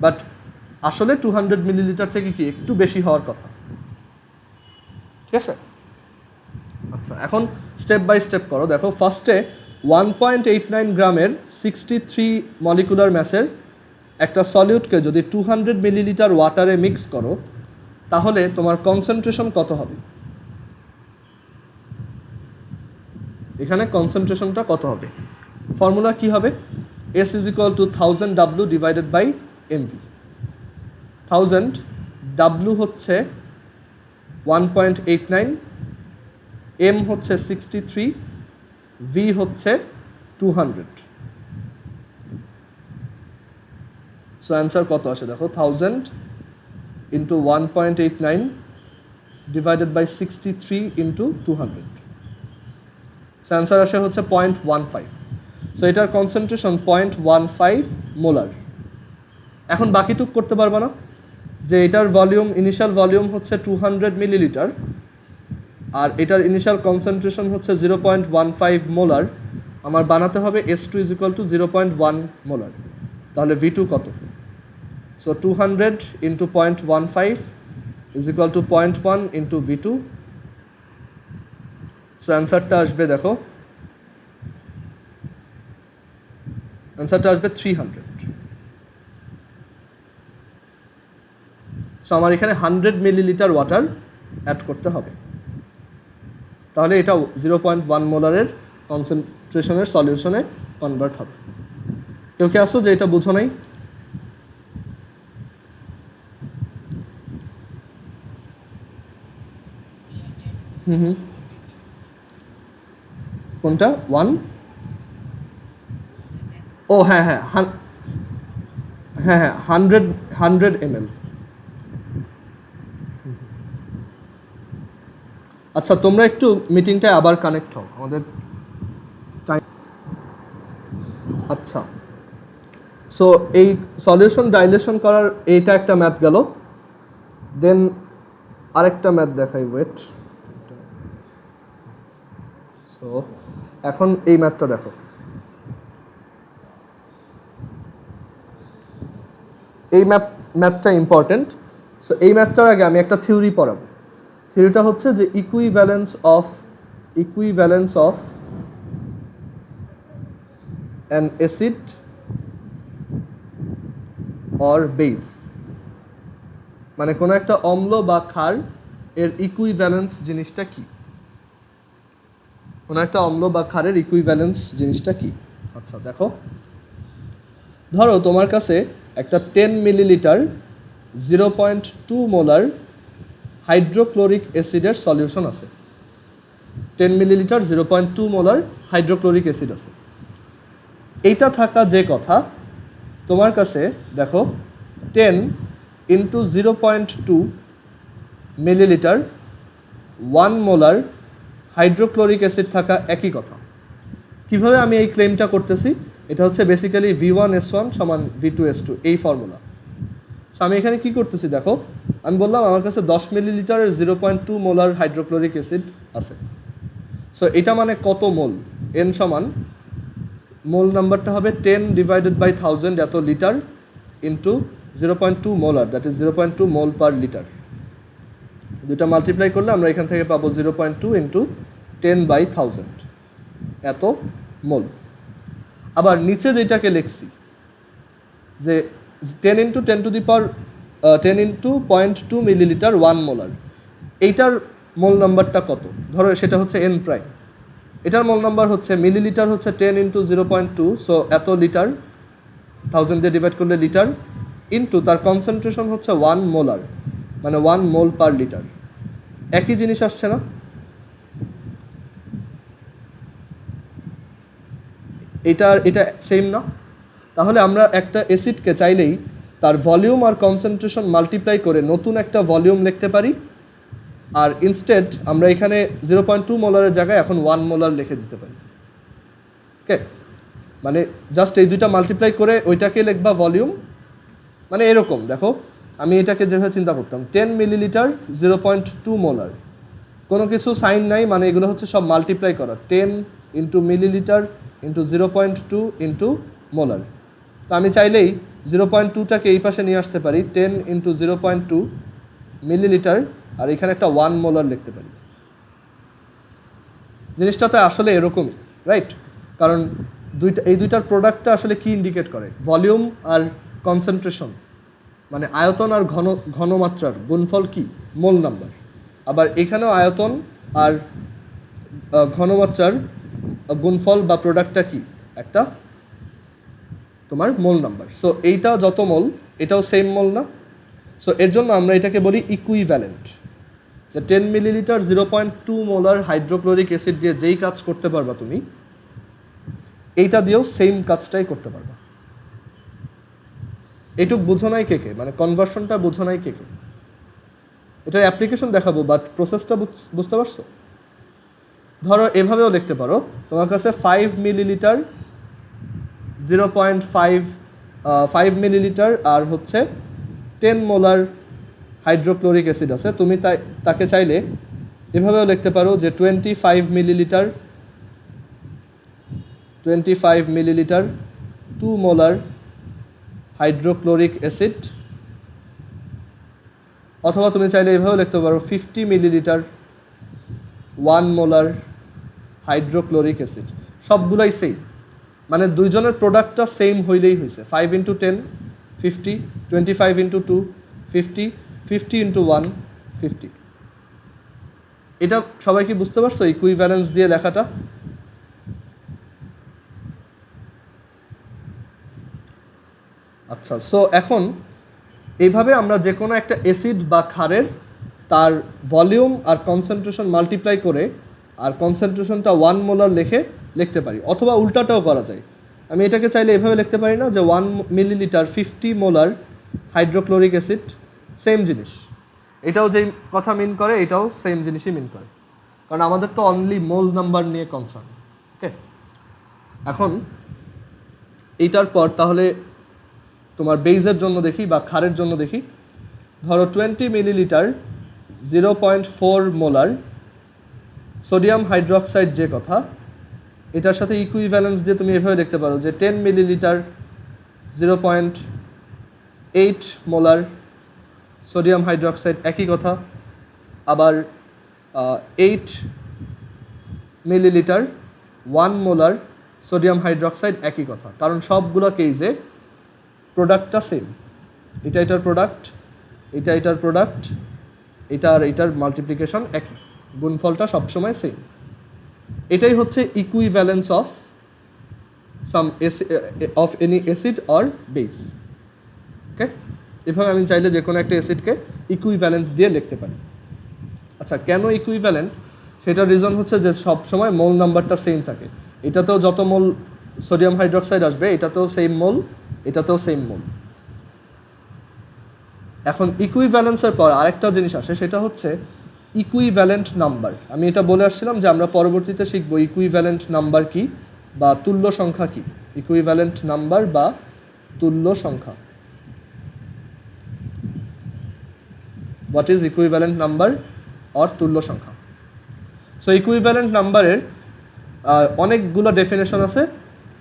বাট আসলে 200 মিলিলিটার থেকে কি একটু বেশি হওয়ার কথা, ঠিক আছে? আচ্ছা, এখন স্টেপ বাই স্টেপ করো। দেখো, ফার্স্টে 1.89 গ্রামের 63 মলিকুলার ম্যাসের একটা সলিউটকে যদি 200 মিলিলিটার ওয়াটারে মিক্স করো, তাহলে তোমার কনসেন্ট্রেশন কত হবে? এখানে কনসেন্ট্রেশনটা কত হবে? ফর্মুলা কি হবে? S is equal to 1000 W divided by mv। 1000 W হচ্ছে 1.89, m হচ্ছে 63, v হচ্ছে 200। সো অ্যান্সার কত আসে দেখো, 1000 into 1.89 divided by 63 into 200। So answer আসে হচ্ছে 0.15। সো এটার কনসেন্ট্রেশন 0.15 মোলার। এখন বাকিটুক করতে পারবা না, যে এটার ভলিউম, ইনিশিয়াল ভলিউম হচ্ছে 200 মিলিলিটার, আর এটার ইনিশিয়াল কনসেন্ট্রেশন হচ্ছে 0.15 মোলার। আমার বানাতে হবে S2 is equal to 0.1 molar. তাহলে V2 কত? So 200 into 0.15 is equal two 0.1 into V2। So অ্যান্সারটা আসবে, দেখো অ্যান্সারটা আসবে 300। সো আমার এখানে 100 মিলিলিটার ওয়াটার অ্যাড করতে হবে, তাহলে এটা 0.1 মোলারের কনসেন্ট্রেশনের সলিউশনে কনভার্ট হবে। কেউ কি আসো যে এটা বুঝো নাই? কোনটা 1? ও হ্যাঁ হ্যাঁ হ্যাঁ হ্যাঁ 100 ml। আচ্ছা, তোমরা একটু মিটিংটায় আবার কানেক্ট হও, আমাদের টাইম। আচ্ছা, সো এই সলিউশন ডাইলেশন করার এইটা একটা ম্যাথ গেল। দেন আরেকটা ম্যাথ দেখাই, ওয়েট। সো এখন এই ম্যাথটা দেখো। এই ম্যাথটা ইম্পর্টেন্ট। সো এই ম্যাথটার আগে আমি একটা থিওরি পড়াবো। থিওরিটা হচ্ছে যে equivalence of an acid or base, মানে কোনো একটা অম্ল বা ক্ষার এর ইকুইভ্যালেন্স জিনিসটা কি? কোনো একটা অম্ল বা ক্ষারের ইকুইভ্যালেন্স জিনিসটা কি? আচ্ছা দেখো, ধরো তোমার কাছে একটা 10 মিলিলিটার 0.2 মোলার হাইড্রোক্লোরিক অ্যাসিডের সলিউশন আছে। 10 মিলিলিটার 0.2 মোলার হাইড্রোক্লোরিক অ্যাসিড আছে। এইটা থাকা যে কথা, তোমার কাছে দেখো 10 into 0.2 millilitre 1 molar hydrochloric acid থাকা একই কথা। কিভাবে আমি এই ক্লেমটা করতেছি? এটা হচ্ছে বেসিক্যালি V1S1 সমান V2S2 এই ফর্মুলা। সো আমি এখানে কি করতেছি দেখো, আমি বললাম আমার কাছে 10 মিলিলিটারের 0.2 মোলার হাইড্রোক্লোরিক অ্যাসিড আছে। সো এটা মানে কত মোল? N সমান, মোল নাম্বারটা হবে 10 ডিভাইডেড বাই 1000 এত litre into 0.2 molar, that is 0.2 mole per litre. দুটা মাল্টিপ্লাই করলে আমরা এখান থেকে পাবো 0.2 ইন্টু 10 বাই 1000 এত মোল। আবার নিচে যেটাকে লিখছি যে 10 into 10 to the power 10 into 0.2 millilitre 1 molar, এইটার মোল নাম্বারটা কত? ধরো সেটা হচ্ছে N প্রাইম। এটার মোল নাম্বার হচ্ছে, মিলিলিটার হচ্ছে 10 ইন্টু 0.2, সো এত লিটার, 1000 দিয়ে ডিভাইড করলে লিটার, ইন্টু তার কনসেন্ট্রেশন হচ্ছে 1 মোলার, মানে 1 মোল পার লিটার। একই জিনিস আসছে না? এটা সেম না? তাহলে আমরা একটা অ্যাসিডকে চাইলেই তার ভলিউম আর কনসেন্ট্রেশন মাল্টিপ্লাই করে নতুন একটা ভলিউম লিখতে পারি, আর ইনস্টেড আমরা এখানে 0.2 মোলারের জায়গায় এখন 1 মোলার লিখে দিতে পারি। ওকে, মানে জাস্ট এই দুইটা মাল্টিপ্লাই করে ওইটাকে লিখবা ভলিউম। মানে এরকম দেখো, আমি এটাকে যেভাবে চিন্তা করতাম 10 মিলিলিটার 0.2 মোলার, কোনো কিছু সাইন নাই, মানে এগুলো হচ্ছে সব মাল্টিপ্লাই করা, 10 into millilitre into 0.2 into molar. তো আমি চাইলেই 0.2টাকে এই পাশে নিয়ে আসতে পারি, 10 ইন্টু 0.2 মিলিলিটার, আর এখানে একটা 1 মোলার লিখতে পারি। জিনিসটা তো আসলে এরকমই, রাইট? কারণ এই দুইটার প্রোডাক্টটা আসলে কি ইন্ডিকেট করে? ভলিউম আর কনসেন্ট্রেশন, মানে আয়তন আর ঘনমাত্রার গুণফল কি? মোল নাম্বার। আবার এখানেও আয়তন আর ঘনমাত্রার গুণফল বা প্রোডাক্টটা কি? একটা তোমার মোল নাম্বার। সো এইটা যত মোল, এটাও সেম মোল না? সো এর জন্য আমরা এটাকে বলি ইকুইভ্যালেন্ট। যে 10 মিলিলিটার 0.2 মোলার হাইড্রোক্লোরিক অ্যাসিড দিয়ে যেই কাজ করতে পারবা তুমি, এইটা দিয়েও সেম কাজটাই করতে পারবা। এইটুক বুঝো নাই কে কে? মানে কনভার্সনটা বুঝো নাই কে কে? এটার অ্যাপ্লিকেশন দেখাবো, বাট প্রসেসটা বুঝতে পারছো? ধরো এভাবেও লিখতে পারো, তোমার কাছে 5 মিলিলিটার 0.5 মিলিলিটার আর হচ্ছে 10 মোলার হাইড্রোক্লোরিক অ্যাসিড আছে। তুমি তাকে চাইলে এভাবেও লিখতে পারো যে 25 মিলিলিটার 2 মোলার হাইড্রোক্লোরিক অ্যাসিড, অথবা তুমি চাইলে এইভাবে লিখতে পারো 50 মিলিলিটার 1 মোলার হাইড্রোক্লোরিক অ্যাসিড। সবগুলাই সেম, মানে দুইজনের প্রোডাক্টটা সেম হইলেই হয়েছে। 5 × 10 50, 25 × 2 50, 50 × 1 50। এটা সবাই কি বুঝতে পারছো ইকুইভ্যালেন্স দিয়ে লেখাটা? আচ্ছা, সো এখন এইভাবে আমরা যে কোনো একটা অ্যাসিড বা ক্ষারের তার ভলিউম আর কনসেন্ট্রেশন মাল্টিপ্লাই করে আর কনসেন্ট্রেশনটা 1 মোলার লিখতে পারি, অথবা উল্টাটাও করা যায়। আমি এটাকে চাইলে এভাবে লিখতে পারি না যে 1 millilitre 50 molar hydrochloric acid, same জিনিস। এটাও যেই কথা মিন করে এটাও সেম জিনিসই মিন করে, কারণ আমাদের তো অনলি মোল নাম্বার নিয়ে কনসার্ন। ওকে, এখন এইটার পর তাহলে তোমার বেইজের জন্য দেখি বা ক্ষারের জন্য দেখি। ধরো 20 মিলিলিটার 0.4 মোলার সোডিয়াম হাইড্রোক্সাইড, যে কথা এটার সাথে ইকুইভ্যালেন্স দিয়ে তুমি এভাবে দেখতে পারো যে 10 মিলিলিটার 0.8 মোলার সোডিয়াম হাইড্রোক্সাইড, একই কথা। আবার 8 মিলিলিটার 1 মোলার সোডিয়াম হাইড্রোক্সাইড, একই কথা, কারণ সবগুলো কেসে প্রোডাক্টটা সেম। এটা এটার প্রোডাক্ট, এটা এটার প্রোডাক্ট, এটা আর এটার মাল্টিপ্লিকেশন একই, গুণফলটা সবসময় সেম। এটাই হচ্ছে equivalence of of any acid or base. Okay, এভাবে আমি চাইলে যে কোনো একটা অ্যাসিডকে ইকুইভ্যালেন্ট দিয়ে লিখতে পারি। আচ্ছা, কেন ইকুইভ্যালেন্ট? সেটার রিজন হচ্ছে যে সবসময় মোল নাম্বারটা সেম থাকে। এটাতেও যত মোল সোডিয়াম হাইড্রোক্সাইড আসবে এটাতেও সেম মোল, এটাতেও সেম মোল। এখন ইকুইভ্যালেন্সের পর আরেকটা জিনিস আসে, সেটা হচ্ছে ইকুইভ্যালেন্ট নাম্বার। আমি এটা বলে আসছিলাম যে আমরা পরবর্তীতে শিখব ইকুইভ্যালেন্ট নাম্বার কি বা তুল্য সংখ্যা কি। ইকুইভ্যালেন্ট নাম্বার বা তুল্য সংখ্যা, what is equivalent number or তুল্য সংখ্যা। সো ইকুইভ্যালেন্ট নাম্বারের অনেকগুলো ডেফিনেশন আছে।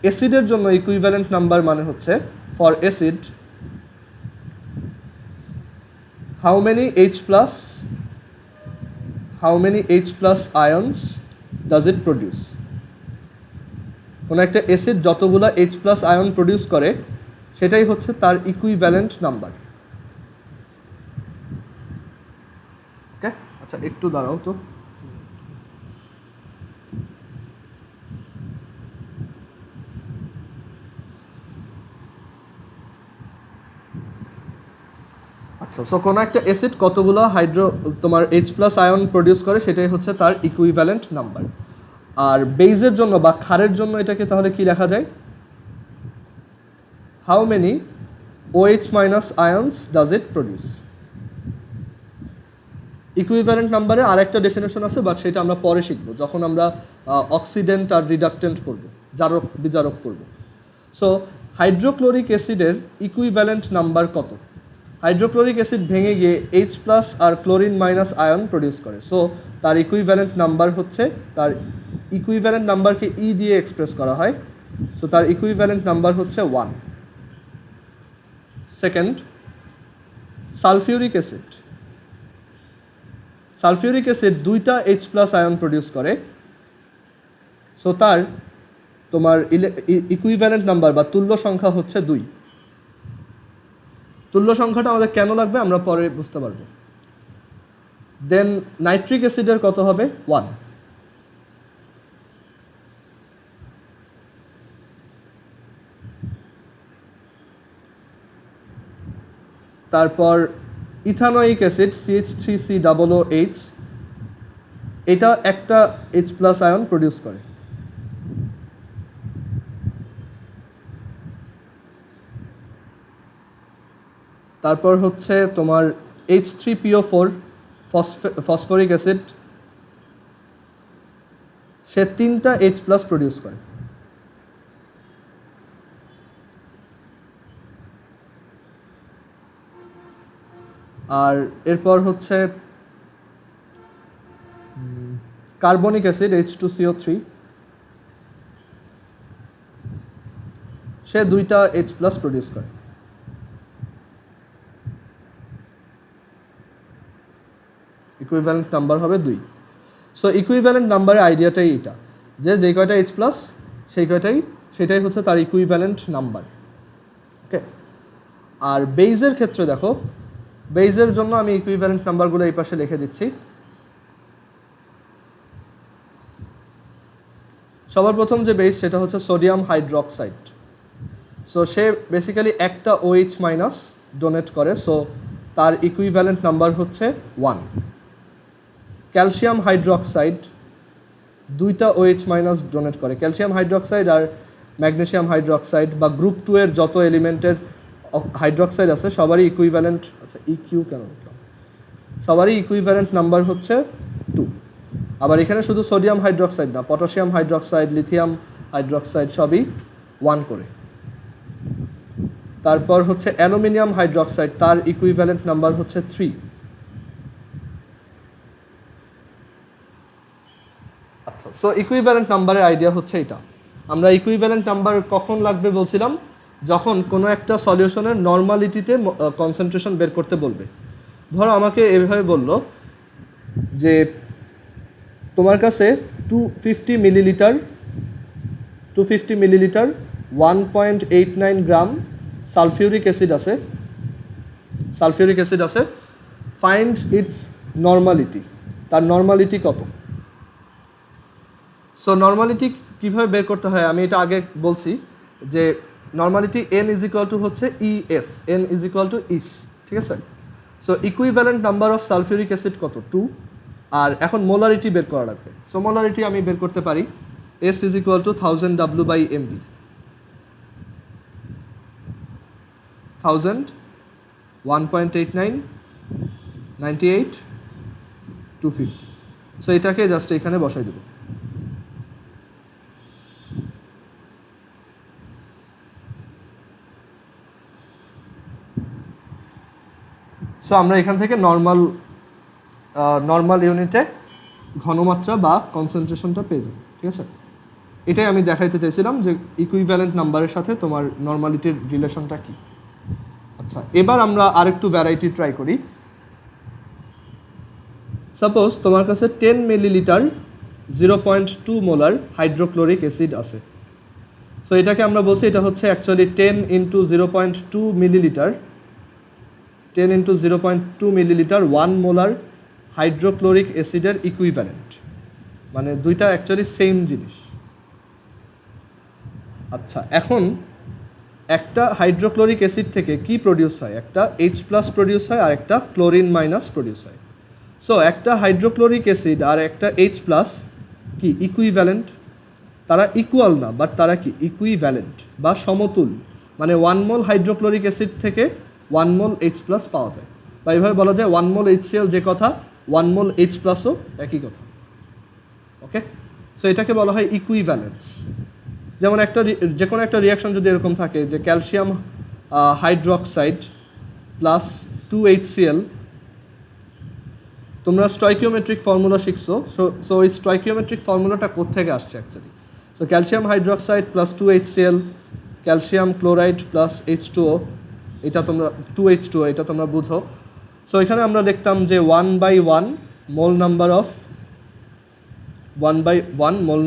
অ্যাসিডের জন্য ইকুইভ্যালেন্ট নাম্বার মানে হচ্ছে, for acid how many H plus ions does it produce? কোনো একটা অ্যাসিড যতগুলো H plus আয়ন প্রডিউস করে সেটাই হচ্ছে তার ইকুইভ্যালেন্ট নাম্বার। ওকে, আচ্ছা একটু দাঁড়াও তো। আচ্ছা, সো কোনো একটা অ্যাসিড কতগুলো তোমার H প্লাস আয়ন প্রডিউস করে সেটাই হচ্ছে তার ইকুইভ্যালেন্ট নাম্বার। আর বেইজের জন্য বা ক্ষারের জন্য এটাকে তাহলে কি লেখা যায়? How many OH minus ions does it produce? Equivalent নাম্বারে আরেকটা ডেফিনেশন আছে, বাট সেটা আমরা পরে শিখবো যখন আমরা অক্সিডেন্ট আর রিডাক্টেন্ট পড়বো, জারক বিজারক পড়বো। সো হাইড্রোক্লোরিক অ্যাসিডের ইকুইভ্যালেন্ট নাম্বার কত? হাইড্রোক্লোরিক অ্যাসিড ভেঙে গিয়ে H প্লাস আর ক্লোরিন মাইনাস আয়ন প্রডিউস করে। সো তার ইকুইভ্যালেন্ট নাম্বার হচ্ছে, তার ইকুইভ্যালেন্ট নাম্বারকে E দিয়ে এক্সপ্রেস করা হয়। সো তার ইকুইভ্যালেন্ট নাম্বার হচ্ছে 1। Second, sulphuric acid. Sulphuric acid 2টা H প্লাস আয়ন প্রডিউস করে। সো তার তোমার ইকুইভ্যালেন্ট নাম্বার বা তুল্য সংখ্যা হচ্ছে 2। তুল্য সংখ্যাটা আমাদের কেন লাগবে আমরা পরে বুঝতে পারবো। দেন নাইট্রিক অ্যাসিডের কত হবে? 1। তারপর ইথানোয়িক অ্যাসিড CH3COOH, এটা একটা H প্লাস আয়ন প্রডিউস করে। তারপর হচ্ছে তোমার H3PO4 ফসফরিক অ্যাসিড, সে 3টা H প্লাস প্রডিউস করে। আর এরপর হচ্ছে কার্বনিক অ্যাসিড H2CO3, সে 2টা H প্লাস প্রডিউস করে। ইকুইভ্যালেন্ট নাম্বার হবে 2। সো ইকুইভ্যালেন্ট নাম্বারের আইডিয়াটাই এটা, যে কয়টা এইচ প্লাস সেটাই হচ্ছে তার ইকুইভ্যালেন্ট নাম্বার। ওকে, আর বেইজের ক্ষেত্রে দেখো, বেইজের জন্য আমি ইকুইভ্যালেন্ট নাম্বারগুলো এই পাশে লিখে দিচ্ছি। সবার প্রথম যে বেস সেটা হচ্ছে সোডিয়াম হাইড্রোক্সাইড। সো সে বেসিক্যালি একটা OH মাইনাস ডোনেট করে, সো তার ইকুইভ্যালেন্ট নাম্বার হচ্ছে 1। ক্যালসিয়াম হাইড্রোক্সাইড 2টা OH মাইনাস ডোনেট করে। ক্যালসিয়াম হাইড্রোক্সাইড আর ম্যাগনেসিয়াম হাইড্রোক্সাইড বা গ্রুপ 2 এর যত এলিমেন্টের হাইড্রোক্সাইড আছে সবারই ইকুইভ্যালেন্ট, আচ্ছা ইকিউ কেন লিখলাম, সবারই ইকুইভ্যালেন্ট নাম্বার হচ্ছে 2। আবার এখানে শুধু সোডিয়াম হাইড্রোক্সাইড না, পটাশিয়াম হাইড্রোক্সাইড, লিথিয়াম হাইড্রোক্সাইড সবই 1 করে। তারপর হচ্ছে অ্যালুমিনিয়াম হাইড্রোক্সাইড, তার ইকুইভ্যালেন্ট নাম্বার হচ্ছে 3। আচ্ছা, সো ইকুইভ্যালেন্ট নাম্বারের আইডিয়া হচ্ছে এটা। আমরা ইকুইভ্যালেন্ট নাম্বার কখন লাগবে বলছিলাম, যখন কোনো একটা সলিউশনের নর্মালিটিতে কনসেন্ট্রেশন বের করতে বলবে। ধরো আমাকে এভাবে বললো যে তোমার কাছে 250 মিলিলিটার 1.89 গ্রাম সালফিউরিক অ্যাসিড আছে, ফাইন্ড ইটস নর্মালিটি, তার নর্মালিটি কত। সো নর্মালিটি কীভাবে বের করতে হয় আমি এটা আগে বলছি, যে normality n is equal to হচ্ছে ES, n is equal to ES, ঠিক আছে। So equivalent number of sulphuric acid কত, 2। আর এখন মোলারিটি বের করা লাগবে। সো মোলারিটি আমি বের করতে পারি S is equal two 1000 W/mV, 1000, 1.89, 98, 250। So এটাকে জাস্ট এখানে বসাই দেবো। সো আমরা এখান থেকে নর্মাল ইউনিটে ঘনমাত্রা বা কনসেন্ট্রেশনটা পেয়ে যাব, ঠিক আছে। এটাই আমি দেখাইতে চাইছিলাম যে ইকুইভ্যালেন্ট নাম্বারের সাথে তোমার নর্মালিটির রিলেশনটা কী। আচ্ছা, এবার আমরা আরেকটু ভ্যারাইটি ট্রাই করি। সাপোজ তোমার কাছে 10 মিলিলিটার 0.2 মোলার হাইড্রোক্লোরিক অ্যাসিড আছে। সো এটাকে আমরা বলছি এটা হচ্ছে actually 10 into 0.2 millilitre, 10 into 0.2 millilitre 1 molar hydrochloric অ্যাসিডের ইকুইভ্যালেন্ট, মানে দুইটা অ্যাকচুয়ালি সেম জিনিস। আচ্ছা, এখন একটা হাইড্রোক্লোরিক অ্যাসিড থেকে কি প্রডিউস হয়, একটা H প্লাস প্রডিউস হয় আর একটা ক্লোরিন মাইনাস প্রডিউস হয়। সো একটা হাইড্রোক্লোরিক অ্যাসিড আর একটা H প্লাস কি ইকুইভ্যালেন্ট, তারা ইকুয়াল না, বাট তারা কি ইকুইভ্যালেন্ট বা সমতুল, মানে 1 মোল হাইড্রোক্লোরিক অ্যাসিড থেকে 1 মোল H প্লাস পাওয়া যায়, বা এইভাবে বলা যায় 1 মোল HCl যে কথা 1 মোল H প্লাসও একই কথা। ওকে, সো এটাকে বলা হয় ইকুইভ্যালেন্স। যেমন যে কোনো একটা রিয়াকশন যদি এরকম থাকে যে ক্যালসিয়াম হাইড্রোক্সাইড প্লাস 2HCl, তোমরা স্টয়কিওমেট্রিক ফর্মুলা শিখছো। সো ওই স্টয়কিওমেট্রিক ফর্মুলাটা কোত্থেকে আসছে actually. So calcium hydroxide plus 2HCl, calcium chloride plus H2O, এটা তোমরা 2H2O, এটা তোমরা বুঝো। সো এখানে আমরা লিখতাম যে 1/1 মোল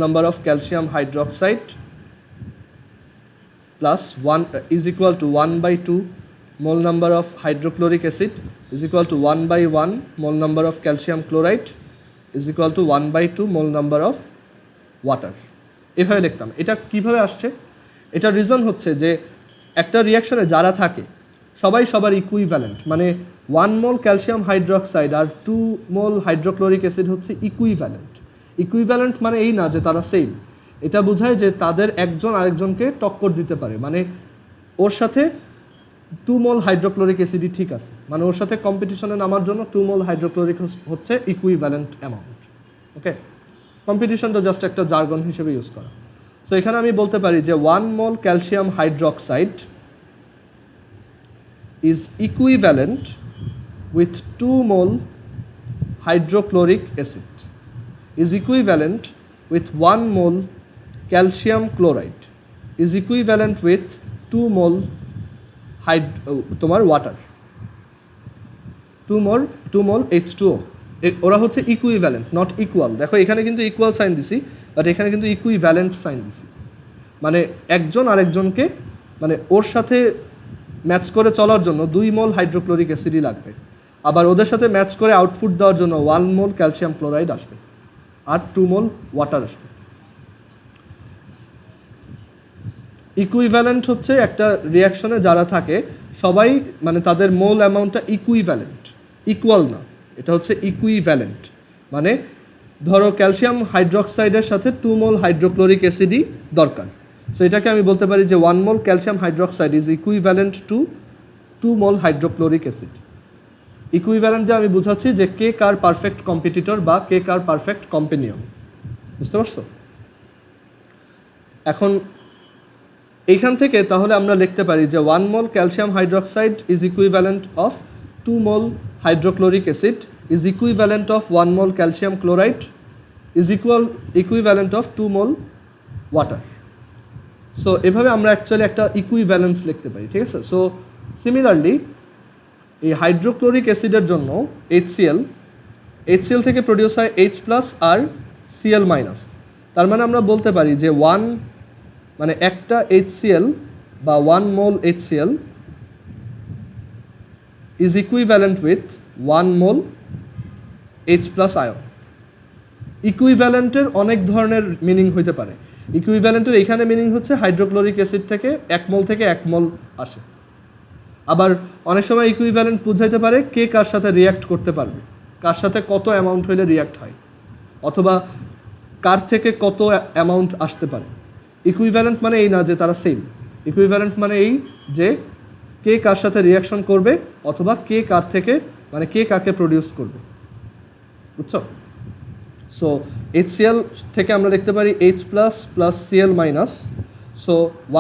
number of calcium hydroxide plus 1 is equal two 1/2 mole number of hydrochloric acid is equal two 1/1 mole number of calcium chloride is equal two 1/2 mole number of water. এভাবে লিখতাম। এটা কিভাবে আসছে, এটার রিজন হচ্ছে যে একটা রিয়াকশনে যারা থাকে সবার ইকুইভ্যালেন্ট, মানে 1 মোল ক্যালসিয়াম হাইড্রোক্সাইড আর 2 মোল হাইড্রোক্লোরিক অ্যাসিড হচ্ছে ইকুইভ্যালেন্ট মানে এই না যে তারা সেম, এটা বোঝায় যে তাদের একজন আরেকজনকে টক্কর দিতে পারে, মানে ওর সাথে 2 মোল হাইড্রোক্লোরিক অ্যাসিডই ঠিক আছে, মানে ওর সাথে কম্পিটিশনে নামার জন্য 2 মোল হাইড্রোক্লোরিক হচ্ছে ইকুইভ্যালেন্ট অ্যামাউন্ট। ওকে, কম্পিটিশনটা জাস্ট একটা জার্গন হিসেবে ইউজ করা। সো এখানে আমি বলতে পারি যে 1 মোল calcium hydroxide is equivalent with 2 mole hydrochloric acid is equivalent with 1 mole calcium chloride is equivalent with 2 mole তোমার water, 2 mole H2O ওরা হচ্ছে ইকুইভ্যালেন্ট, নট ইকুয়াল। দেখো এখানে কিন্তু ইকুয়াল সাইন দিছি, বাট এখানে কিন্তু ইকুইভ্যালেন্ট সাইন দিছি, মানে একজন আরেকজনকে, মানে ওর সাথে ম্যাচ করে চলার জন্য 2 মোল হাইড্রোক্লোরিক অ্যাসিডই লাগবে, আবার ওদের সাথে ম্যাচ করে আউটপুট দেওয়ার জন্য 1 মোল ক্যালসিয়াম ক্লোরাইড আসবে আর 2 মোল ওয়াটার আসবে। ইকুইভ্যালেন্ট হচ্ছে একটা রিয়াকশনে যারা থাকে সবাই, মানে তাদের মোল অ্যামাউন্টটা ইকুইভ্যালেন্ট, ইকুয়াল না, এটা হচ্ছে ইকুইভ্যালেন্ট। মানে ধরো ক্যালসিয়াম হাইড্রোক্সাইডের সাথে 2 মোল হাইড্রোক্লোরিক অ্যাসিডই দরকার, সো এটাকে আমি বলতে পারি যে 1 মোল calcium hydroxide is equivalent to 2 mole hydrochloric acid. Equivalent দিয়ে আমি বুঝাচ্ছি যে কে কার পারফেক্ট কম্পিটিটর বা কে কার পারফেক্ট কম্পেনিয়ন, বুঝতে পারছো? এখন এইখান থেকে তাহলে আমরা লিখতে পারি যে 1 মোল calcium hydroxide is equivalent of 2 mole hydrochloric acid is equivalent of 1 mole calcium chloride is equivalent of 2 mole water. So এভাবে আমরা অ্যাকচুয়ালি একটা ইকুইভ্যালেন্স লিখতে পারি, ঠিক আছে? সো সিমিলারলি এই হাইড্রোক্লোরিক অ্যাসিডের জন্য HCl থেকে প্রডিউস হয় H+ আর Cl-, তার মানে আমরা বলতে পারি যে মানে একটা HCl বা 1 mole HCl is equivalent with 1 mole H+ ion. ইকুইভ্যালেন্টের অনেক ধরনের মিনিং হইতে পারে। ইকুইভ্যালেন্টের এখানে মিনিং হচ্ছে হাইড্রোক্লোরিক অ্যাসিড থেকে 1 মোল থেকে 1 মোল আসে। আবার অনেক সময় ইকুইভ্যালেন্ট বুঝাইতে পারে কে কার সাথে রিয়্যাক্ট করতে পারবে, কার সাথে কত অ্যামাউন্ট হইলে রিয়্যাক্ট হয়, অথবা কার থেকে কত অ্যামাউন্ট আসতে পারে। ইকুইভ্যালেন্ট মানে এই না যে তারা সেম, ইকুইভ্যালেন্ট মানে এই যে কে কার সাথে রিয়াকশন করবে অথবা কে কার থেকে, মানে কে কাকে প্রডিউস করবে, বুঝছো? সো HCl থেকে আমরা লিখতে পারি H+ plus Cl minus, so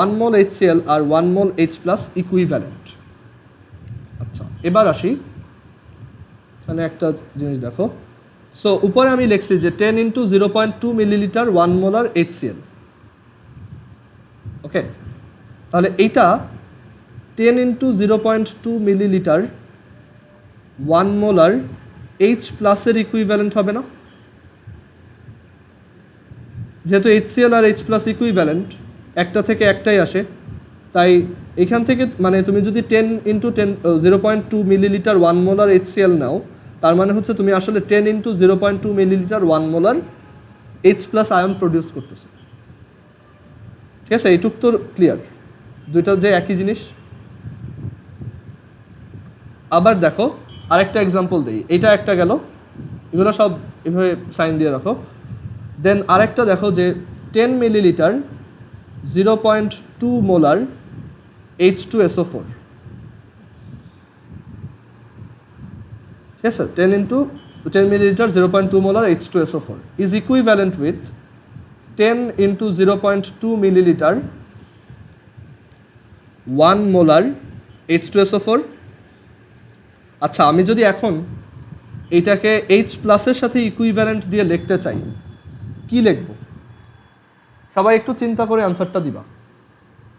1 mole HCl আর 1 মোল H+ ইকুইভ্যালেন্ট। আচ্ছা, এবার আসি, মানে একটা জিনিস দেখো। সো উপরে আমি লিখছি যে 10 × 0.2 মিলিলিটার 1 মোলার HCl, ওকে? তাহলে এইটা 10 × 0.2 মিলিলিটার 1 মোলার H+ এর ইকুইভ্যালেন্ট হবে না? যেহেতু HCl আর H+ ইকুইভ্যালেন্ট, একটা থেকে একটাই আসে, তাই এখান থেকে মানে তুমি যদি 10 × 0.2 মিলিলিটার 1 মোলার HCl নাও, তার মানে হচ্ছে তুমি আসলে 10 × 0.2 millilitre 1 molar H+ ion produce করতেছো, ঠিক আছে? এইটুক তো ক্লিয়ার, দুইটা যে একই জিনিস। আবার দেখো আরেকটা এক্সাম্পল দিই, এইটা একটা গেল, এগুলো সব এভাবে সাইন দিয়ে রাখো। দেন আরেকটা দেখো যে 10 মিলিলিটার 0.2 মোলার H2SO4, ঠিক আছে? 10 millilitre 0.2 molar H2SO4 is equivalent with 10 × 0.2 millilitre 1 molar H2SO4। আচ্ছা, আমি যদি এখন এইটাকে H+-এর সাথে ইকুইভ্যালেন্ট দিয়ে লিখতে চাই, কি লিখব? সবাই একটু চিন্তা করে অ্যান্সারটা দিবা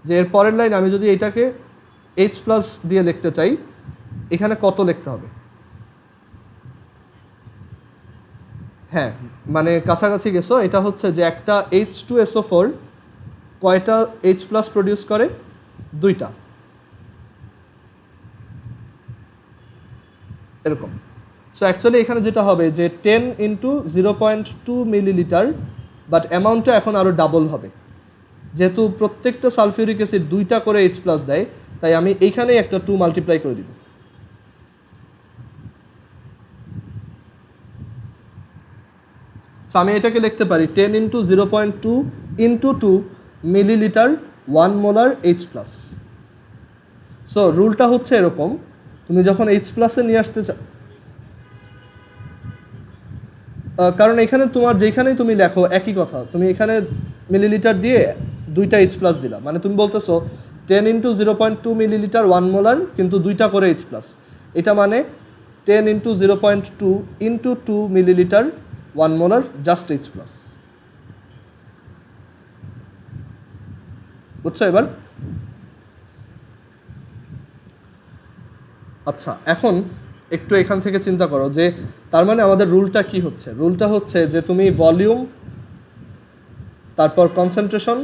যে এর পরের লাইন আমি যদি এইটাকে H+ দিয়ে লিখতে চাই, এখানে কত লিখতে হবে? হ্যাঁ, মানে কাছাকাছি গেছো। এটা হচ্ছে যে একটা H2SO4 কয়টা H+ প্রডিউস করে? 2টা, এরকম। সো অ্যাকচুয়ালি এখানে যেটা হবে যে 10 × 0.2 মিলিলিটার, বাট অ্যামাউন্টটা এখন আরও ডাবল হবে, যেহেতু প্রত্যেকটা সালফিউরিক অ্যাসিড 2টা করে H+ দেয়, তাই আমি এইখানেই একটা 2 মাল্টিপ্লাই করে দিব। সো আমি এটাকে লিখতে পারি 10 × 0.2 × 2 মিলিলিটার 1 মোলার H+। সো রুলটা হচ্ছে এরকম, তুমি যখন H+-এ নিয়ে আসতে চাও, কারণ এখানে তোমার যেখানেই তুমি লেখো একই কথা, তুমি এখানে মিলিলিটার দিয়ে 2টা H+ দিলা, মানে তুমি বলতেছো 10 × 0.2 মিলিলিটার 1 মোলার কিন্তু 2টা করে H+, এটা মানে 10 × 0.2 × 2 মিলিলিটার 1 মোলার জাস্ট H+, বুঝছো এবার? আচ্ছা, এখন একটু এখান থেকে চিন্তা করো যে তার মানে আমাদের রুলটা কি হচ্ছে, রুলটা হচ্ছে যে তুমি ভলিউম, তারপর কনসেন্ট্রেশন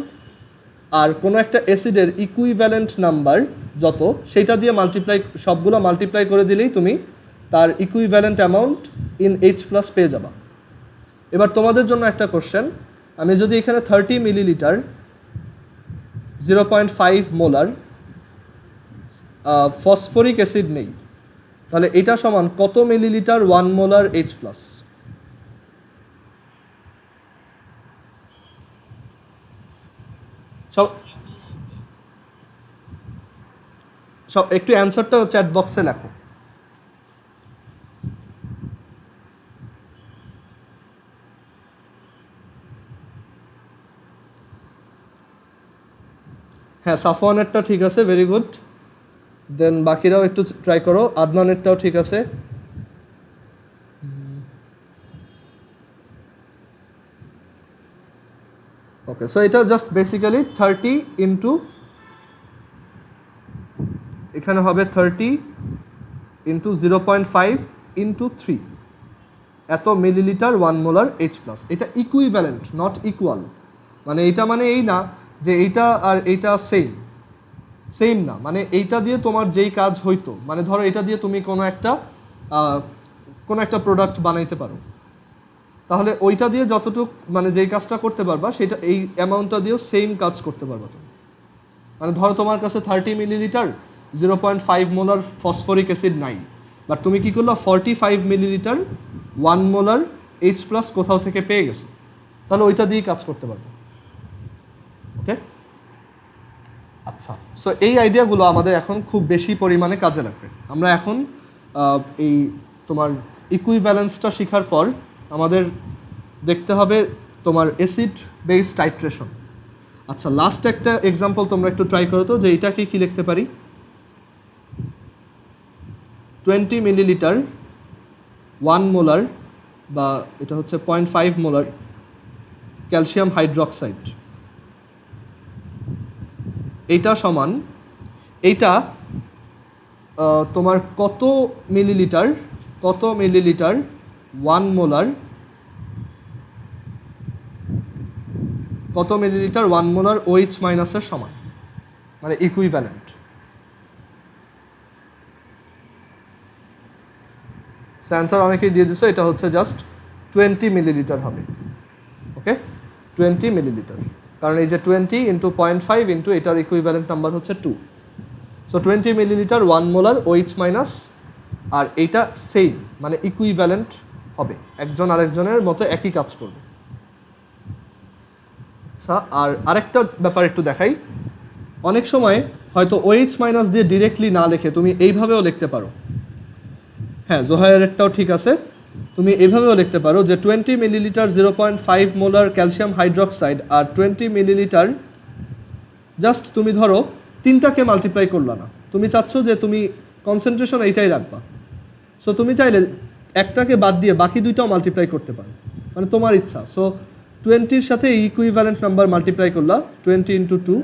আর কোনো একটা অ্যাসিডের ইকুইভ্যালেন্ট নাম্বার যত, সেইটা দিয়ে মাল্টিপ্লাই, সবগুলো মাল্টিপ্লাই করে দিলেই তুমি তার ইকুইভ্যালেন্ট অ্যামাউন্ট ইন H+ পেয়ে যাবা। এবার তোমাদের জন্য একটা কোশ্চেন, আমি যদি এখানে 30 মিলিলিটার 0.5 মোলার ফসফরিক অ্যাসিড নেই, তাহলে এটা সমান কত মিলিলিটার 1 মোলার H+? সব সব একটু অ্যান্সারটা চ্যাট বক্সে লেখো। হ্যাঁ, সাফওয়ানেরটা ঠিক আছে, ভেরি গুড। দেন বাকিরাও একটু ট্রাই করো, আদনানেরটাও ঠিক আছে। ওকে, সো এটা জাস্ট বেসিক্যালি 30 ইন্টু, এখানে হবে 30 ইন্টু 0.5 ইন্টু 3, এত মিলিলিটার 1 মোলার H+। এটা ইকুইভ্যালেন্ট, নট ইকুয়াল। মানে এইটা মানে এই না যে এইটা আর এইটা সেম না, মানে এইটা দিয়ে তোমার যেই কাজ হইতো, মানে ধরো এটা দিয়ে তুমি কোনো একটা প্রোডাক্ট বানাইতে পারো, তাহলে ওইটা দিয়ে যতটুকু মানে যেই কাজটা করতে পারবা সেটা এই অ্যামাউন্টটা দিয়েও সেম কাজ করতে পারবা তুমি। মানে ধরো তোমার কাছে 30 মিলিলিটার 0.5 মোলার ফসফরিক অ্যাসিড নাই, বাট তুমি কী করলো 45 মিলিলিটার 1 মোলার H+ কোথাও থেকে পেয়ে গেছো, তাহলে ওইটা দিয়েই কাজ করতে পারবো। ওকে, আচ্ছা, সো এই আইডিয়াগুলো আমাদের এখন খুব বেশি পরিমাণে কাজে লাগবে। আমরা এখন এই তোমার ইকুইভ্যালেন্সটা শেখার পর আমাদের দেখতে হবে তোমার অ্যাসিড বেস টাইট্রেশন। আচ্ছা, লাস্ট একটা এক্সাম্পল তোমরা একটু ট্রাই করো তো, যে এটাকে কি লিখতে পারি? 20 মিলিলিটার 1 মোলার বা এটা হচ্ছে 0.5 মোলার ক্যালসিয়াম হাইড্রক্সাইড, এইটা সমান, এইটা তোমার কত মিলিলিটার 1 মোলার, কত মিলিলিটার 1 মোলার OH মাইনাসের সমান, মানে ইকুইভ্যালেন্ট। অ্যান্সার অনেকেই দিয়ে দিচ্ছে, এটা হচ্ছে জাস্ট 20 মিলিলিটার হবে। ওকে, 20 মিলিলিটার, কারণ এই যে 20 ইন্টু 0.5 ইন্টু এটার ইকুইভ্যালেন্ট নাম্বার হচ্ছে 2। So 20 millilitre 1 molar OH minus, আর এইটা সেম মানে ইকুইভ্যালেন্ট হবে, একজন আরেকজনের মতো একই কাজ করবে। আচ্ছা, আর আরেকটা ব্যাপার একটু দেখাই, অনেক সময় হয়তো OH মাইনাস দিয়ে ডিরেক্টলি না লিখে তুমি এইভাবেও লিখতে পারো। হ্যাঁ, জোহাইরেরটাও ঠিক আছে, তুমি এভাবেও লিখতে পারো যে 20 মিলিলিটার 0.5 মোলার ক্যালসিয়াম হাইড্রক্সাইড আর 20 মিলিলিটার, জাস্ট তুমি ধরো তিনটাকে মাল্টিপ্লাই করলা না, তুমি চাচ্ছ যে তুমি কনসেন্ট্রেশন এইটাই রাখবা, সো তুমি চাইলে একটাকে বাদ দিয়ে বাকি দুইটাও মাল্টিপ্লাই করতে পারো, মানে তোমার ইচ্ছা। সো 20-র সাথে ইকুইভ্যালেন্ট নাম্বার মাল্টিপ্লাই করলা 20 ইন্টু 2,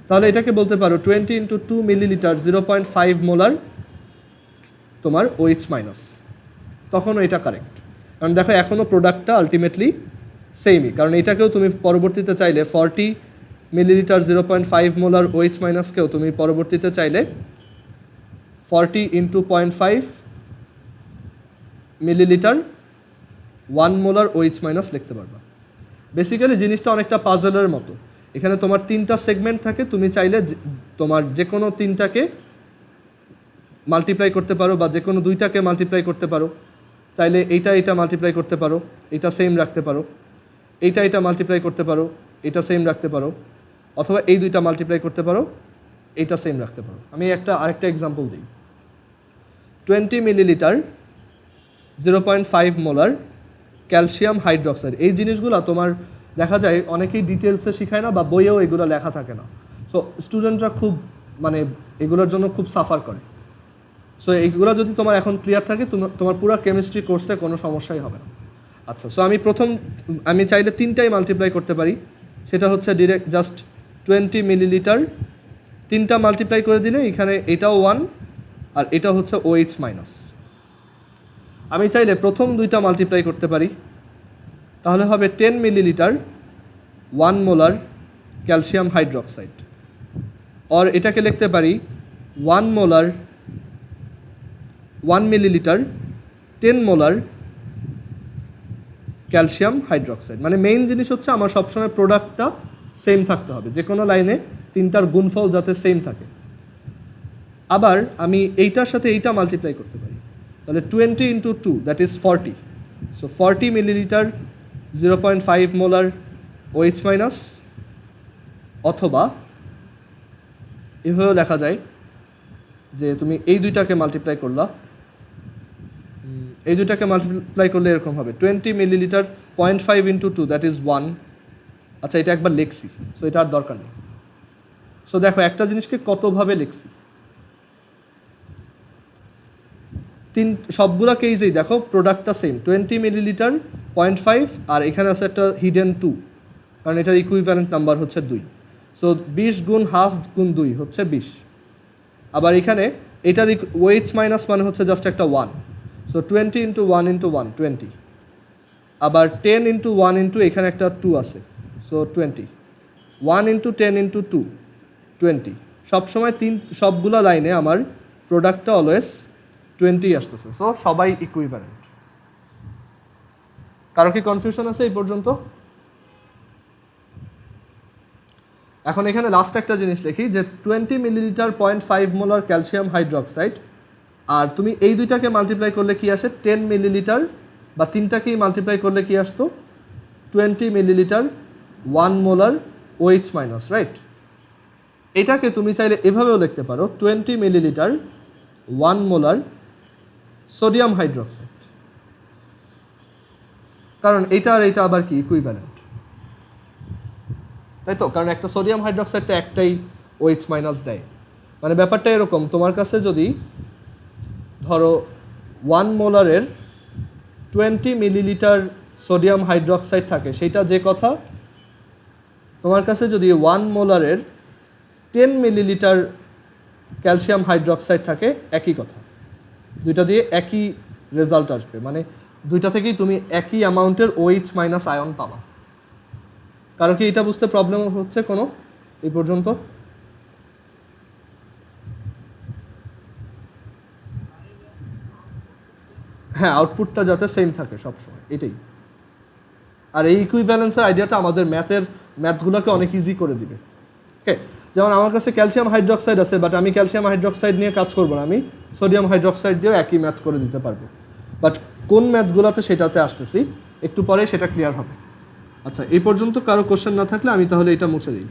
তাহলে এটাকে বলতে পারো 20 ইন্টু 2 মিলিলিটার 0.5 মোলার তোমার OH মাইনাস, তখনও এটা কারেক্ট। কারণ দেখো এখনও প্রোডাক্টটা আলটিমেটলি সেমই, কারণ এটাকেও তুমি পরবর্তীতে চাইলে 40 মিলিলিটার 0.5 মোলার OH মাইনাসকেও তুমি পরবর্তীতে চাইলে 40 into 0.5 millilitre 1 molar OH minus লিখতে পারবা। বেসিক্যালি জিনিসটা অনেকটা পাজলের মতো, এখানে তোমার তিনটা সেগমেন্ট থাকে, তুমি চাইলে তোমার যে কোনো তিনটাকে মাল্টিপ্লাই করতে পারো বা যে কোনো দুইটাকে মাল্টিপ্লাই করতে পারো, চাইলে এইটা মাল্টিপ্লাই করতে পারো, এটা সেম রাখতে পারো, এইটা মাল্টিপ্লাই করতে পারো, এটা সেম রাখতে পারো, অথবা এই দুইটা মাল্টিপ্লাই করতে পারো, এইটা সেম রাখতে পারো। আমি আরেকটা এক্সাম্পল দিই, 20 মিলিলিটার 0.5 মোলার ক্যালসিয়াম হাইড্রক্সাইড, এই জিনিসগুলো তোমার দেখা যায় অনেকেই ডিটেলসে শেখায় না বা বইয়েও এগুলো লেখা থাকে না, সো স্টুডেন্টরা খুব মানে এগুলোর জন্য খুব সাফার করে। সো এইগুলো যদি তোমার এখন ক্লিয়ার থাকে, তোমার পুরো কেমিস্ট্রি কোর্সে কোনো সমস্যাই হবে না। আচ্ছা, সো আমি চাইলে তিনটাই মাল্টিপ্লাই করতে পারি, সেটা হচ্ছে ডিরেক্ট জাস্ট 20 মিলিলিটার, তিনটা মাল্টিপ্লাই করে দিলে এখানে এটাও 1 আর এটা হচ্ছে OH মাইনাস, আমি চাইলে প্রথম দুইটা মাল্টিপ্লাই করতে পারি, তাহলে হবে 10 মিলিলিটার 1 মোলার ক্যালসিয়াম হাইড্রোক্সাইড, আর এটাকে লিখতে পারি 1 molar 1 millilitre 10 molar calcium hydroxide. মানে মেইন জিনিস হচ্ছে আমার সবসময় প্রোডাক্টটা সেম থাকতে হবে, যে কোনো লাইনে তিনটার গুণফল যাতে সেম থাকে। আবার আমি এইটার সাথে এইটা মাল্টিপ্লাই করতে পারি, তাহলে 20 into 2 that is 40, so 40 millilitre 0.5 molar OH minus, অথবা এভাবেও লেখা যায় যে তুমি এই দুইটাকে মাল্টিপ্লাই করলা, এই দুইটাকে মাল্টিপ্লাই করলে এরকম হবে 20 মিলিলিটার 0.5 ইন্টু 2 দ্যাট ইজ 1। আচ্ছা, এটা একবার লিখছি, সো এটা আর দরকার নেই। সো দেখো একটা জিনিসকে কতভাবে লিখছি, সবগুলা কেসেই দেখো প্রোডাক্টটা সেম, 20 মিলিলিটার 0.5, আর এখানে আছে একটা হিডেন 2, কারণ এটার ইকুইভ্যালেন্ট নাম্বার হচ্ছে 2। সো 20 গুণ হাফ গুণ 2 হচ্ছে 20। আবার এখানে এটার OH মাইনাস মানে হচ্ছে জাস্ট একটা 1, সো 20 ইন্টু 1 ইন্টু 1 20। আবার 10 ইন্টু 1 ইন্টু এখানে একটা 2 আছে, সো 20। 1 into 10 into 2 20। সবসময় সবগুলো লাইনে আমার প্রোডাক্টটা অলওয়েজ 20 আসতেছে, সো সবাই ইকুইভ্যালেন্ট। কারো কি কনফিউশন আছে এই পর্যন্ত? এখন এখানে লাস্ট একটা জিনিস লিখি যে 20 মিলিলিটার 0.5 মোলার ক্যালসিয়াম হাইড্রোক্সাইড, আর তুমি এই দুইটাকে মাল্টিপ্লাই করলে কি আসে 10 মিলিলিটার, বা তিনটাকেই মাল্টিপ্লাই করলে কি আসতো 20 millilitre 1 molar OH minus, right? এটাকে তুমি চাইলে এভাবেও লিখতে পারো 20 মিলিলিটার 1 মোলার সোডিয়াম হাইড্রোক্সাইড, কারণ এইটা আর এইটা আবার কি ইকুইভ্যালেন্ট, তাই তো? কারণ একটা সোডিয়াম হাইড্রোক্সাইডটা একটাই OH মাইনাস দেয়। মানে ব্যাপারটা এরকম, তোমার কাছে যদি ধরো 1 মোলারের 20 মিলিলিটার সোডিয়াম হাইড্রোক্সাইড থাকে, সেটা যে কথা, তোমার কাছে যদি 1 মোলারের 10 মিলিলিটার ক্যালসিয়াম হাইড্রোক্সাইড থাকে, একই কথা, দুইটা দিয়ে একই রেজাল্ট আসবে, মানে দুইটা থেকেই তুমি একই অ্যামাউন্টের OH মাইনাস আয়ন পাবা। কারো কি এটা বুঝতে প্রবলেম হচ্ছে কোনো এই পর্যন্ত? হ্যাঁ, আউটপুটটা যাতে সেম থাকে সবসময়, এটাই। আর এই ইকুইভ্যালেন্সের আইডিয়াটা আমাদের ম্যাথগুলোকে অনেক ইজি করে দিবে। ওকে, যেমন আমার কাছে ক্যালসিয়াম হাইড্রোক্সাইড আছে, বাট আমি ক্যালসিয়াম হাইড্রোক্সাইড নিয়ে কাজ করবো না, আমি সোডিয়াম হাইড্রোক্সাইড দিয়েও একই ম্যাথ করে দিতে পারবো। বাট কোন ম্যাথগুলোতে সেটাতে আসতেছি, একটু পরে সেটা ক্লিয়ার হবে। আচ্ছা, এই পর্যন্ত কারো কোশ্চেন না থাকলে আমি তাহলে এটা মুছে দিই।